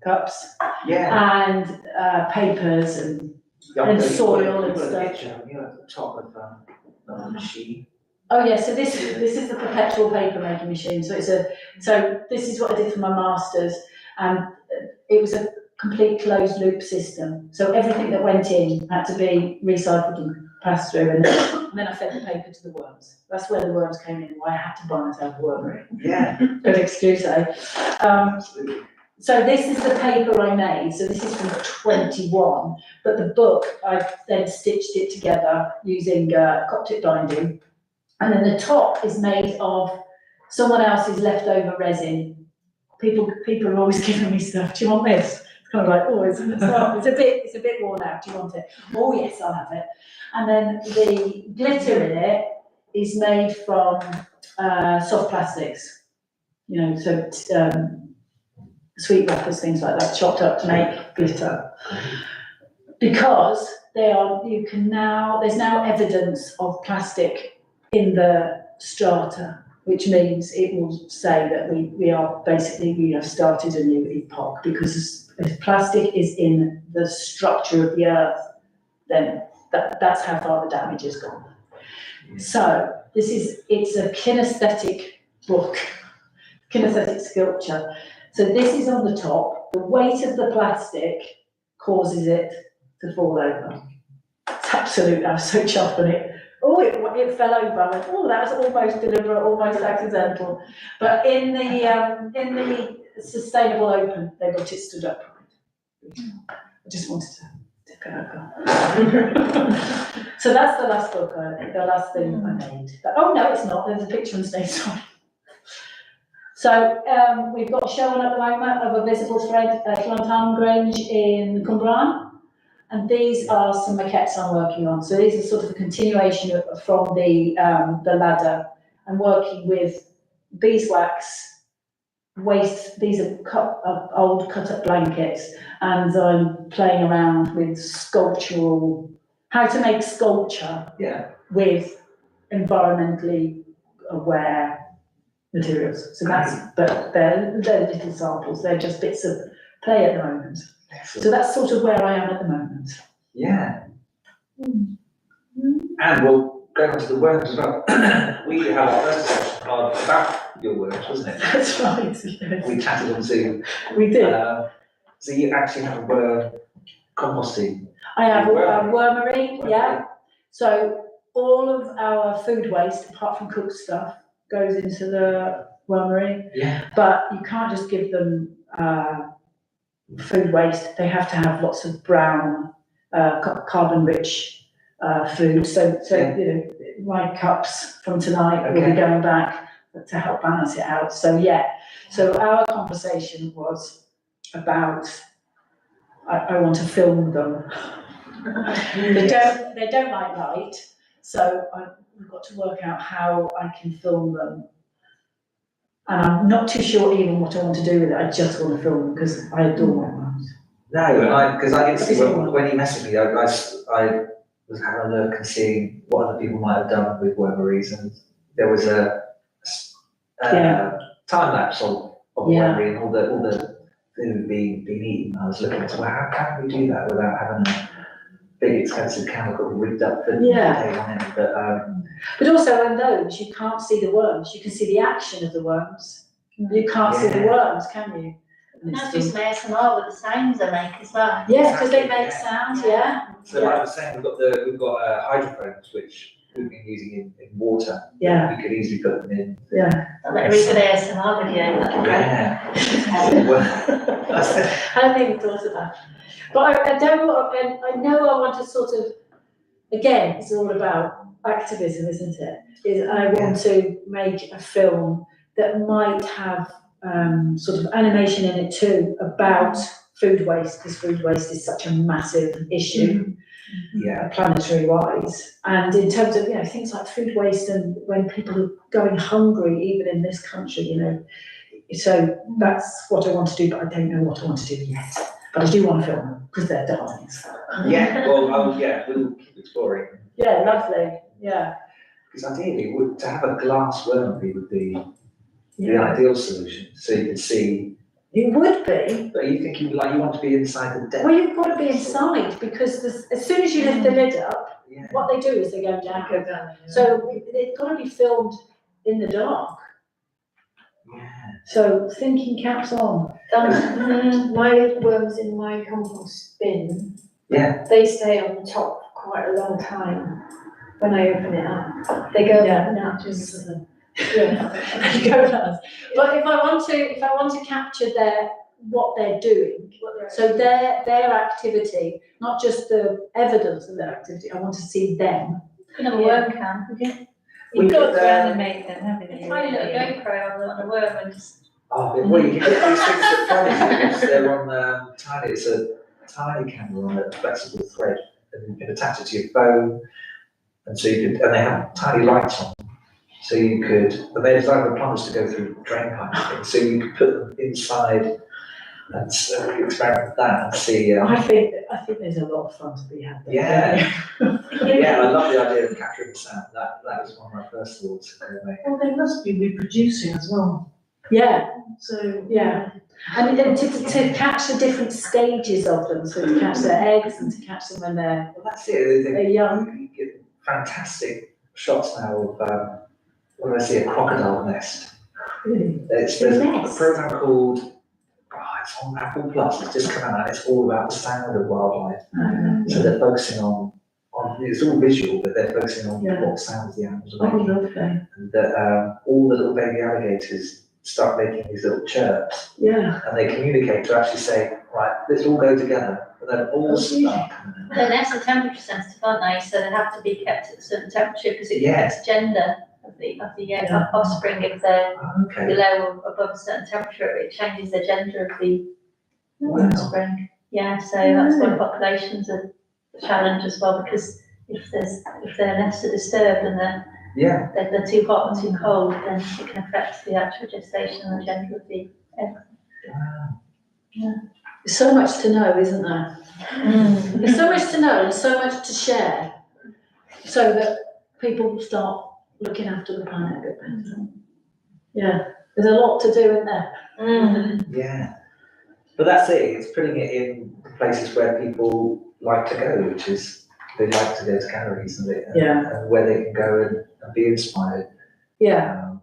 Speaker 1: cups and papers and soil and stuff.
Speaker 4: Picture, you know, at the top of the machine.
Speaker 1: Oh yeah, so this is the perpetual paper making machine. So this is what I did for my masters, and it was a complete closed loop system. So everything that went in had to be recycled and passed through, and then I fed the paper to the worms. That's where the worms came in. Why I had to buy myself a worm ring.
Speaker 4: Yeah.
Speaker 1: Good excuse, eh?
Speaker 4: Absolutely.
Speaker 1: So this is the paper I made. So this is from 21, but the book I then stitched it together using Coptic binding. And then the top is made of someone else's leftover resin. People are always giving me stuff. Do you want this? It's kind of like, oh, it's a bit worn out. Do you want it? Oh yes, I'll have it. And then the glitter in it is made from soft plastics. You know, so sweet wrappers, things like that, chopped up to make glitter. Because there's now evidence of plastic in the strata, which means it will say that we have started a new epoch, because if plastic is in the structure of the earth, then that's how far the damage has gone. So it's a kinesthetic book, kinesthetic sculpture. So this is on the top. The weight of the plastic causes it to fall over. It's absolute, I was so chuffed on it. Oh, it fell over. I went, oh, that was almost deliberate, almost accidental. But in the Sustainable Open, they got it stood upright. I just wanted to tip it over. So that's the last book, the last thing I made. But, oh no, it's not. There's a picture on stage. Sorry. So we've got a show on at the moment of a visible thread at Llantarn Grange in Cwmbran. And these are some maquettes I'm working on. So these are sort of a continuation from the ladder. I'm working with beeswax waste. These are old cut-up blankets, and I'm playing around with how to make sculpture with environmentally aware materials. So but they're little samples. They're just bits of play at the moment. Excellent. So that's sort of where I am at the moment.
Speaker 4: Yeah. And we'll go going on to the worms as well, we had our first discussion about your worms, wasn't it?
Speaker 1: That's right, yes.
Speaker 4: We chatted on Zoom.
Speaker 1: We did.
Speaker 4: So you actually have a worm composting.
Speaker 1: I have a
Speaker 4: Wormery.
Speaker 1: wormery, yeah. So all of our food waste, apart from cooked stuff, goes into the wormery.
Speaker 4: Yeah.
Speaker 1: But you can't just give them food waste. They have to have lots of brown, carbon-rich food. So
Speaker 4: Yeah.
Speaker 1: you know, my cups from tonight will
Speaker 4: Okay.
Speaker 1: be going back to help balance it out. So yeah. So our conversation was about I want to film them. They don't like light, so we've got to work out how I can film them. And I'm not too sure even what I want to do with it. I just want to film them because I adore my mums.
Speaker 4: No, because I did see when you messaged me, I was having a look and seeing what other people might have done with wormeries, and there was a time lapse of wormery and all the food being eaten. I was looking at, well, how can we do that without having a big expensive chemical rigged up for day on end?
Speaker 1: But also in those, you can't see the worms. You can see the action of the worms. You can't see the worms, can you?
Speaker 6: And that's just ASMR with the sounds they make as well.
Speaker 1: Yes, because they make sounds, yeah.
Speaker 4: So like I was saying, we've got hydrophones which we've been using in water.
Speaker 1: Yeah.
Speaker 4: We could easily put them in.
Speaker 1: Yeah.
Speaker 6: I'll let every good ASMR video.
Speaker 4: Yeah.
Speaker 1: I haven't even thought of that. But I know I want to sort of, again, it's all about activism, isn't it? I want to make a film that might have sort of animation in it too about food waste, because food waste is such a massive issue, planetary wise. And in terms of, things like food waste and when people are going hungry, even in this country, so that's what I want to do, but I don't know what I want to do yet. But I do want to film them because they're darlings.
Speaker 4: We'll keep exploring.
Speaker 1: Yeah, lovely. Yeah.
Speaker 4: Because ideally, to have a glass wormery would be the ideal solution. So you could see.
Speaker 1: It would be.
Speaker 4: But you think you want to be inside the depth.
Speaker 1: Well, you've got to be inside because as soon as you lift the lid up, what they do is they go down. So they've got to be filmed in the dark.
Speaker 4: Yeah.
Speaker 1: So thinking caps on.
Speaker 8: My worms in my compost bin, they stay on the top for quite a long time when I open it up. They go nuts.
Speaker 1: But if I want to capture what they're doing, so their activity, not just the evidence of their activity, I want to see them.
Speaker 6: You can have a worm cam, would you?
Speaker 2: You've got to animate them, haven't you?
Speaker 6: Tiny little GoPro on a worm and just.
Speaker 4: Well, you can get these things at Fridays. They're on tiny. It's a tiny camera on a flexible thread, and you can attach it to your phone, and so you could. And they have tiny lights on, so you could. And they're designed for plumbers to go through drain pipes, so you could put them inside and experiment with that and see.
Speaker 1: I think there's a lot of fun to be had there.
Speaker 4: Yeah, I love the idea of capturing the sound. That was one of my first thoughts.
Speaker 7: Well, they must be reproducing as well.
Speaker 1: Yeah.
Speaker 7: So
Speaker 1: and then to catch the different stages of them, so to catch their eggs and to catch them when they're they're young.
Speaker 4: You get fantastic shots now of when I see a crocodile nest.
Speaker 1: Really?
Speaker 4: There's a program called it's on Apple Plus. It's just come out. It's all about the sound of wildlife. So they're focusing on it's all visual, but they're focusing on what sounds the animals are making.
Speaker 1: Lovely.
Speaker 4: And that all the little baby alligators start making these little chirps.
Speaker 1: Yeah.
Speaker 4: And they communicate to actually say, right, let's all go together. And then all stop.
Speaker 6: They're less temperature sensitive, aren't they? So they have to be kept at a certain temperature because it affects gender of the offspring. If they're below or above a certain temperature, it changes the gender of the offspring. Yeah, so that's why populations are a challenge as well, because if their nests are disturbed and they're too hot or too cold, then it can affect the actual gestation and the gender of the egg.
Speaker 1: There's so much to know, isn't there? There's so much to know and so much to share, so that people start looking after the planet a bit better. Yeah, there's a lot to do in there.
Speaker 4: Yeah, but that's it. It's putting it in places where people like to go, which is they like to go to galleries and,
Speaker 1: Yeah.
Speaker 4: and where they can go and be inspired.
Speaker 1: Yeah.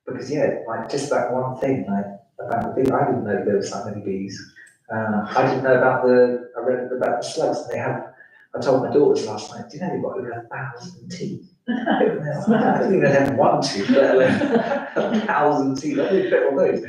Speaker 4: Because like just that one thing, like about the bee, I didn't know there was that many bees. I didn't know I read about the slugs. I told my daughters last night, do you know they've got over 1,000 teeth? I don't think they have one tooth, let alone 1,000 teeth. I didn't fit all those.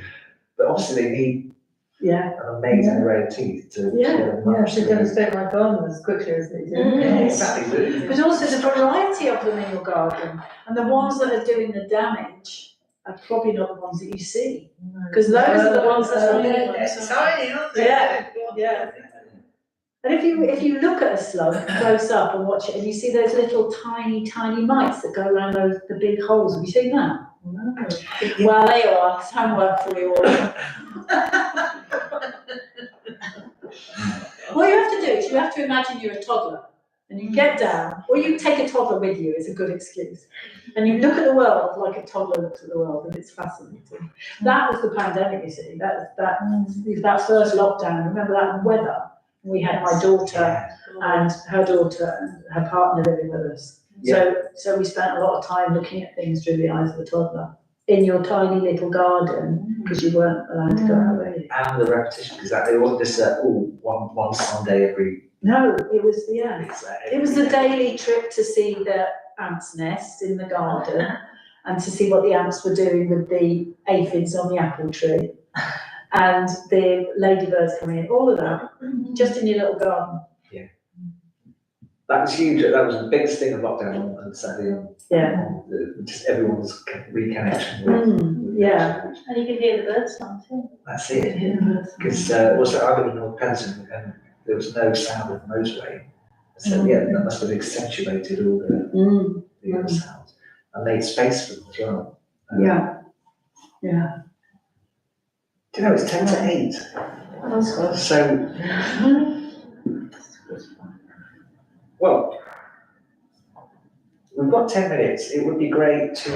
Speaker 4: But obviously they need an amazing array of teeth to
Speaker 3: to demonstrate my garden as quickly as they do.
Speaker 4: Yeah, exactly.
Speaker 1: But also the variety of them in your garden, and the ones that are doing the damage are probably not the ones that you see. Because those are the ones that are
Speaker 4: tiny, aren't they?
Speaker 1: Yeah. And if you look at a slug close up and watch it, and you see those little tiny mites that go around the big holes, have you seen that?
Speaker 3: No.
Speaker 1: Well, there you are. It's homework for you all. What you have to do is you have to imagine you're a toddler, and you get down, or you take a toddler with you. It's a good excuse, and you look at the world like a toddler looks at the world, and it's fascinating. That was the pandemic, you see. That first lockdown. Remember that weather? We had my daughter and her daughter and her partner living with us. So we spent a lot of time looking at things through the eyes of a toddler in your tiny little garden, because you weren't allowed to go out really.
Speaker 4: And the repetition, because it wasn't just one Sunday every.
Speaker 1: No, it was it was the daily trip to see the ants' nest in the garden and to see what the ants were doing with the aphids on the apple tree. And the ladybirds coming in, all of that, just in your little garden.
Speaker 4: Yeah. That was huge. That was the biggest thing of lockdown on Saturday. Just everyone's reconnection with
Speaker 1: yeah.
Speaker 6: And you can hear the birds song too.
Speaker 4: That's it. Because I live in North Penton and there was no sound of the motorway. So that must have accentuated all the other sounds and made space for them as well.
Speaker 1: Yeah.
Speaker 4: Do you know it's 10 to 8? So, well, we've got 10 minutes. It would be great to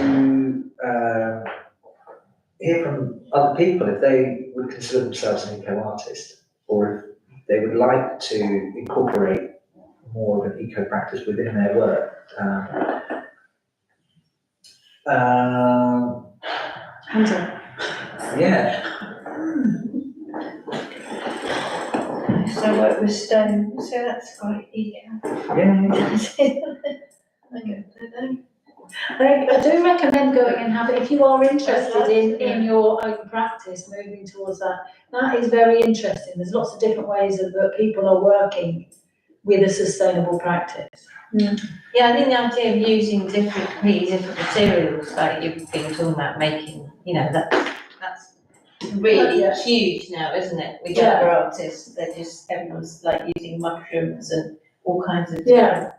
Speaker 4: hear from other people if they would consider themselves an eco-artist, or if they would like to incorporate more of an eco-practice within their work.
Speaker 1: Hands up.
Speaker 2: So I work with stone, so that's quite eco.
Speaker 1: I do recommend going and having, if you are interested in your own practice, moving towards that is very interesting. There's lots of different ways that people are working with a sustainable practice.
Speaker 2: Yeah, I think the idea of using different materials, like you've been talking about making, that's really huge now, isn't it? With younger artists, everyone's like using mushrooms and all kinds of different.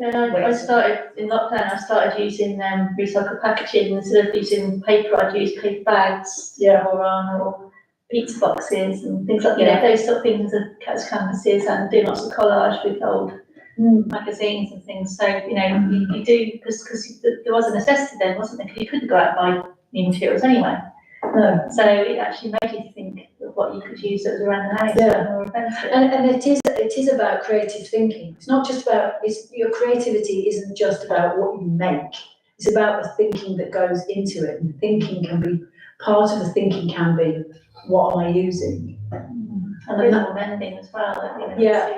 Speaker 6: I started in lockdown. I started using recycled packaging instead of using paper. I'd use paper bags, or pizza boxes and things like those sort of things as canvases, and doing lots of collage with old magazines and things. So you do because there was a necessity then, wasn't there? Because you couldn't go out and buy new materials anyway. No. So it actually made you think of what you could use that was around the house more offensive.
Speaker 1: And it is about creative thinking. It's not just about, your creativity isn't just about what you make. It's about the thinking that goes into it. And part of the thinking can be, what am I using?
Speaker 6: And visible mending as well.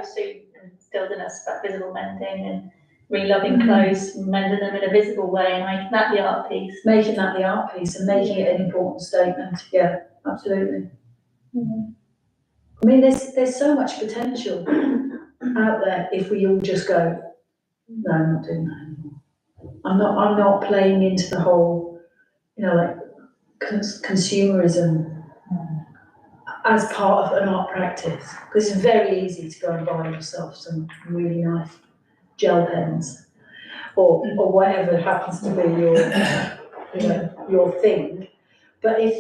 Speaker 6: Sue instilled in us about visible mending and re-loving clothes, and mending them in a visible way, and making that the art piece.
Speaker 1: Making that the art piece and making it an important statement. Yeah, absolutely. I mean, there's so much potential out there if we all just go, no, I'm not doing that anymore. I'm not playing into the whole, consumerism as part of an art practice. Because it's very easy to go and buy yourself some really nice gel pens or whatever happens to be your thing. But if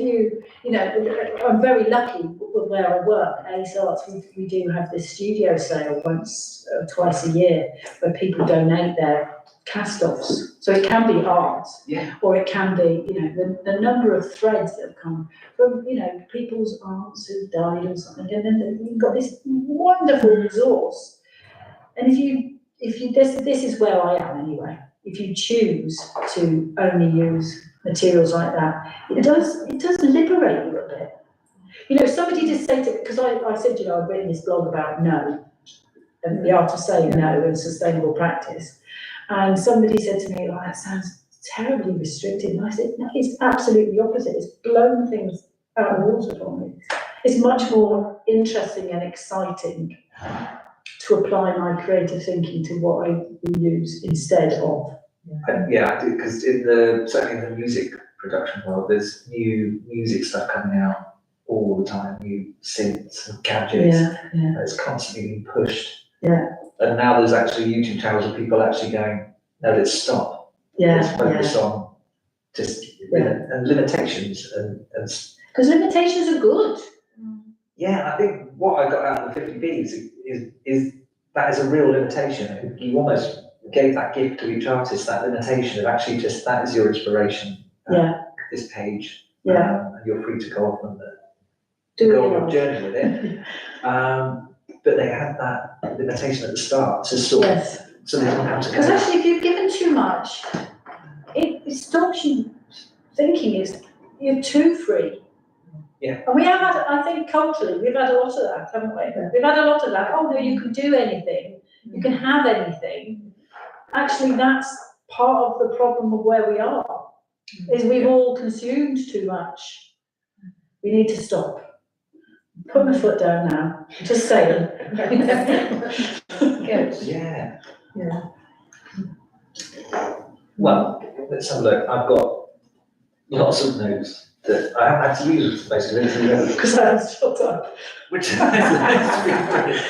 Speaker 1: I'm very lucky with where I work, Ace Arts, we do have this studio sale once or twice a year where people donate their cast-offs. So it can be art, or it can be, the number of threads that have come from, people's aunts who've died or something, and then you've got this wonderful resource And if you, this is where I am anyway. If you choose to only use materials like that, it does liberate you a bit. You know, somebody just said to, because I said, you know, I've written this blog about no, and the art of saying no and sustainable practice. And somebody said to me, oh, that sounds terribly restrictive. And I said, no, it's absolutely the opposite. It's blown things out of the water for me. It's much more interesting and exciting to apply my creative thinking to what I use instead of.
Speaker 4: Yeah, I do, because certainly in the music production world, there's new music stuff coming out all the time, new synths and gadgets.
Speaker 1: Yeah.
Speaker 4: It's constantly being pushed.
Speaker 1: Yeah.
Speaker 4: And now there's actually YouTube channels of people actually going, no, let's stop. Let's focus on just and limitations and
Speaker 1: because limitations are good.
Speaker 4: Yeah, I think what I got out of the 50 Bees is that is a real limitation. You almost gave that gift to each artist, that limitation of actually just that is your inspiration. This page. And you're free to go off and go on your journey with it. But they had that limitation at the start to sort of, so they don't have to.
Speaker 1: Because actually, if you've given too much, it stops you thinking. You're too free.
Speaker 4: Yeah.
Speaker 1: And we have had, I think culturally, we've had a lot of that, haven't we? We've had a lot of that. Oh no, you can do anything. You can have anything. Actually, that's part of the problem of where we are. Is we've all consumed too much. We need to stop. Put my foot down now. Just saying.
Speaker 2: Good.
Speaker 4: Yeah.
Speaker 1: Yeah.
Speaker 4: Well, let's have a look. I've got lots of notes that I haven't had to use basically
Speaker 1: Because I haven't shut up.
Speaker 4: which is brilliant.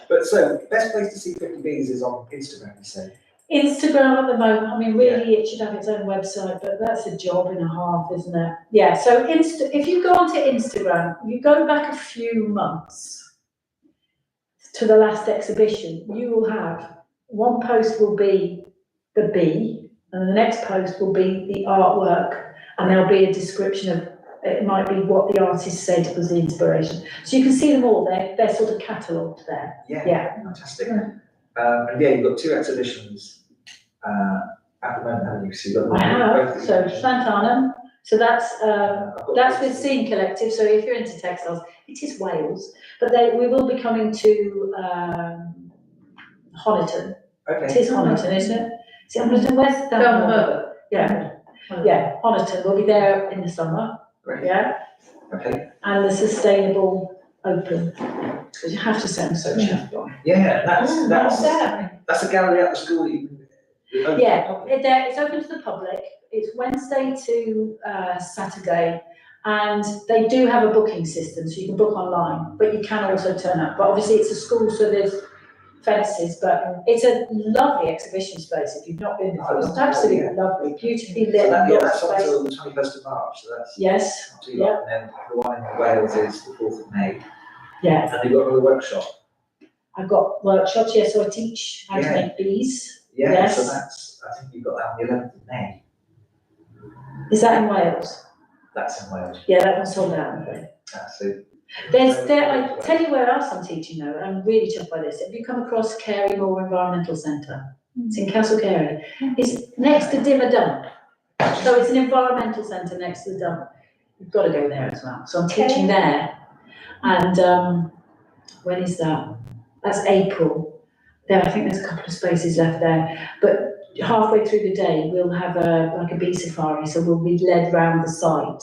Speaker 4: But so, best place to see 50 Bees is on Instagram, you say?
Speaker 1: Instagram at the moment, I mean, really, it should have its own website, but that's a job and a half, isn't it? Yeah, so if you go onto Instagram, you go back a few months to the last exhibition, you will have one post will be the bee, and the next post will be the artwork, and there'll be a description of, it might be what the artist said was the inspiration. So you can see them all, they're sort of catalogued there.
Speaker 4: Yeah. Fantastic. And yeah, you've got two exhibitions at the moment, haven't you? So you've got
Speaker 1: I have, so Llantarnam, so that's with Scene Collective, so if you're into textiles, it is Wales, but we will be coming to Honiton.
Speaker 4: Okay.
Speaker 1: It is Honiton, isn't it? See, Honiton, where's that? Yeah, Honiton, we'll be there in the summer.
Speaker 4: Great.
Speaker 1: Yeah.
Speaker 4: Okay.
Speaker 1: And the Sustainable Open, because you have to send so chef by.
Speaker 4: Yeah, that's a gallery at the school that you can.
Speaker 1: It's open to the public. It's Wednesday to Saturday, and they do have a booking system, so you can book online, but you can also turn up. But obviously, it's a school, so there's fences, but it's a lovely exhibition space. If you've not been before, it's absolutely lovely, beautifully lit.
Speaker 4: So that's
Speaker 1: space.
Speaker 4: until the 21st of March, so that's
Speaker 1: not
Speaker 4: too long. And then the one in Wales is the 4th of May.
Speaker 1: Yeah.
Speaker 4: And you've got another workshop.
Speaker 1: I've got workshops, so I teach how to make bees.
Speaker 4: Yeah,
Speaker 1: yes.
Speaker 4: So I think you've got that on the 11th of May.
Speaker 1: Is that in Wales?
Speaker 4: That's in Wales.
Speaker 1: Yeah, that one's sold out, I'm afraid.
Speaker 4: That's it.
Speaker 1: I tell you where else I'm teaching though, and I'm really chuffed by this. Have you come across Carey Moor Environmental Centre? It's in Castle Carey. It's next to Dimmer Dump. So it's an environmental centre next to the dump. You've got to go there as well. So I'm teaching there. And when is that? That's April. I think there's a couple of spaces left there. But halfway through the day, we'll have a bee safari. So we'll be led round the site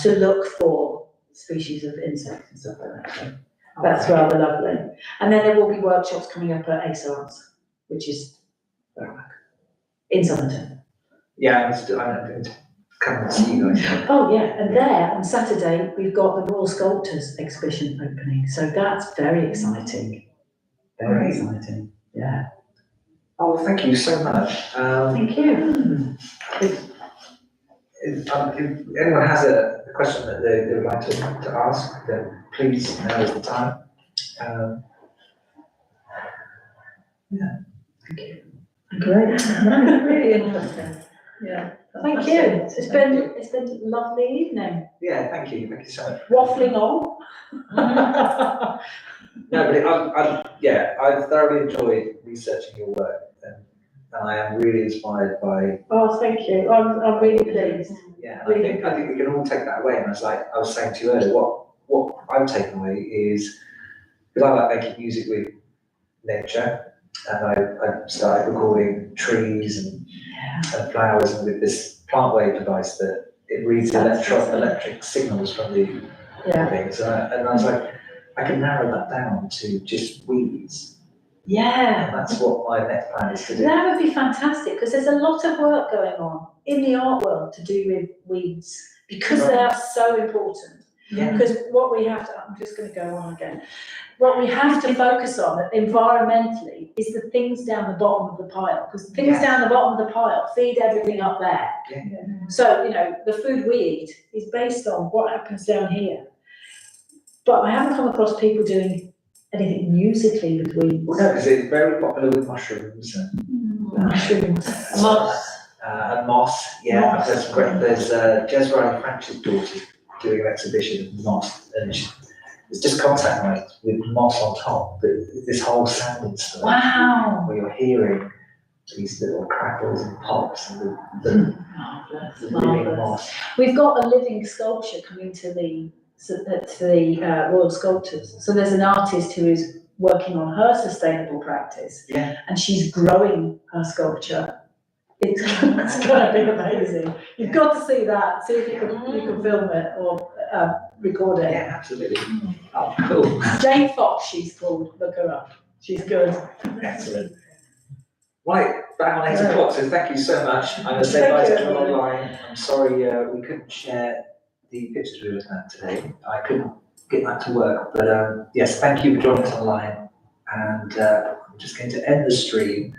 Speaker 1: to look for species of insects and stuff like that. So that's rather lovely. And then there will be workshops coming up at ASARS, which is in Somerset.
Speaker 4: Yeah, I'm going to come and see you guys.
Speaker 1: Oh yeah, and there on Saturday we've got the Royal Sculptors exhibition opening, so that's very exciting. Very exciting. Yeah.
Speaker 4: Oh, well, thank you so much.
Speaker 1: Thank you.
Speaker 4: If anyone has a question that they would like to ask, then please, now is the time.
Speaker 1: Thank you. Great. Really interesting.
Speaker 7: Yeah.
Speaker 1: Thank you. It's been a lovely evening.
Speaker 4: Yeah, thank you so much.
Speaker 1: Waffling on.
Speaker 4: I've thoroughly enjoyed researching your work, and I am really inspired by.
Speaker 1: Oh, thank you. I'm really pleased.
Speaker 4: Yeah, and I think we can all take that away. And I was saying to you earlier, what I'm taking away is, because I like making music with nature, and I started recording trees and flowers, and with this plant wave device that it reads electric signals from the things, and I was like, I can narrow that down to just weeds.
Speaker 1: Yeah.
Speaker 4: And that's what my next plan is to do.
Speaker 1: That would be fantastic, because there's a lot of work going on in the art world to do with weeds, because they are so important.
Speaker 4: Yeah.
Speaker 1: Because what we have to, I'm just going to go on again. What we have to focus on environmentally is the things down the bottom of the pile, because the things down the bottom of the pile feed everything up there.
Speaker 4: Yeah.
Speaker 1: So, the food we eat is based on what happens down here. But I haven't come across people doing anything musically with weeds.
Speaker 4: Well, no, because it's very popular with mushrooms and
Speaker 1: Mushrooms.
Speaker 2: Moss.
Speaker 4: and moss. Yeah,
Speaker 1: Moss.
Speaker 4: there's great. There's Jezra French's daughter doing an exhibition of moss, and it's just contact lights with moss on top. But this whole sounding stuff.
Speaker 1: Wow.
Speaker 4: Where you're hearing these little crackles and pops and the living moss.
Speaker 1: We've got a living sculpture coming to the Royal Sculptors. So there's an artist who is working on her sustainable practice, and she's growing her sculpture. It's going to be amazing. You've got to see that. See if you can film it or record it.
Speaker 4: Yeah, absolutely. Oh, cool.
Speaker 1: Jane Fox, she's called. Look her up. She's good.
Speaker 4: Excellent. Right, back on 8 o'clock. So thank you so much. I'm going to say bye to everyone online. I'm sorry we couldn't share the pictures we were looking at today. I couldn't get back to work, but yes, thank you for joining us online. And I'm just going to end the stream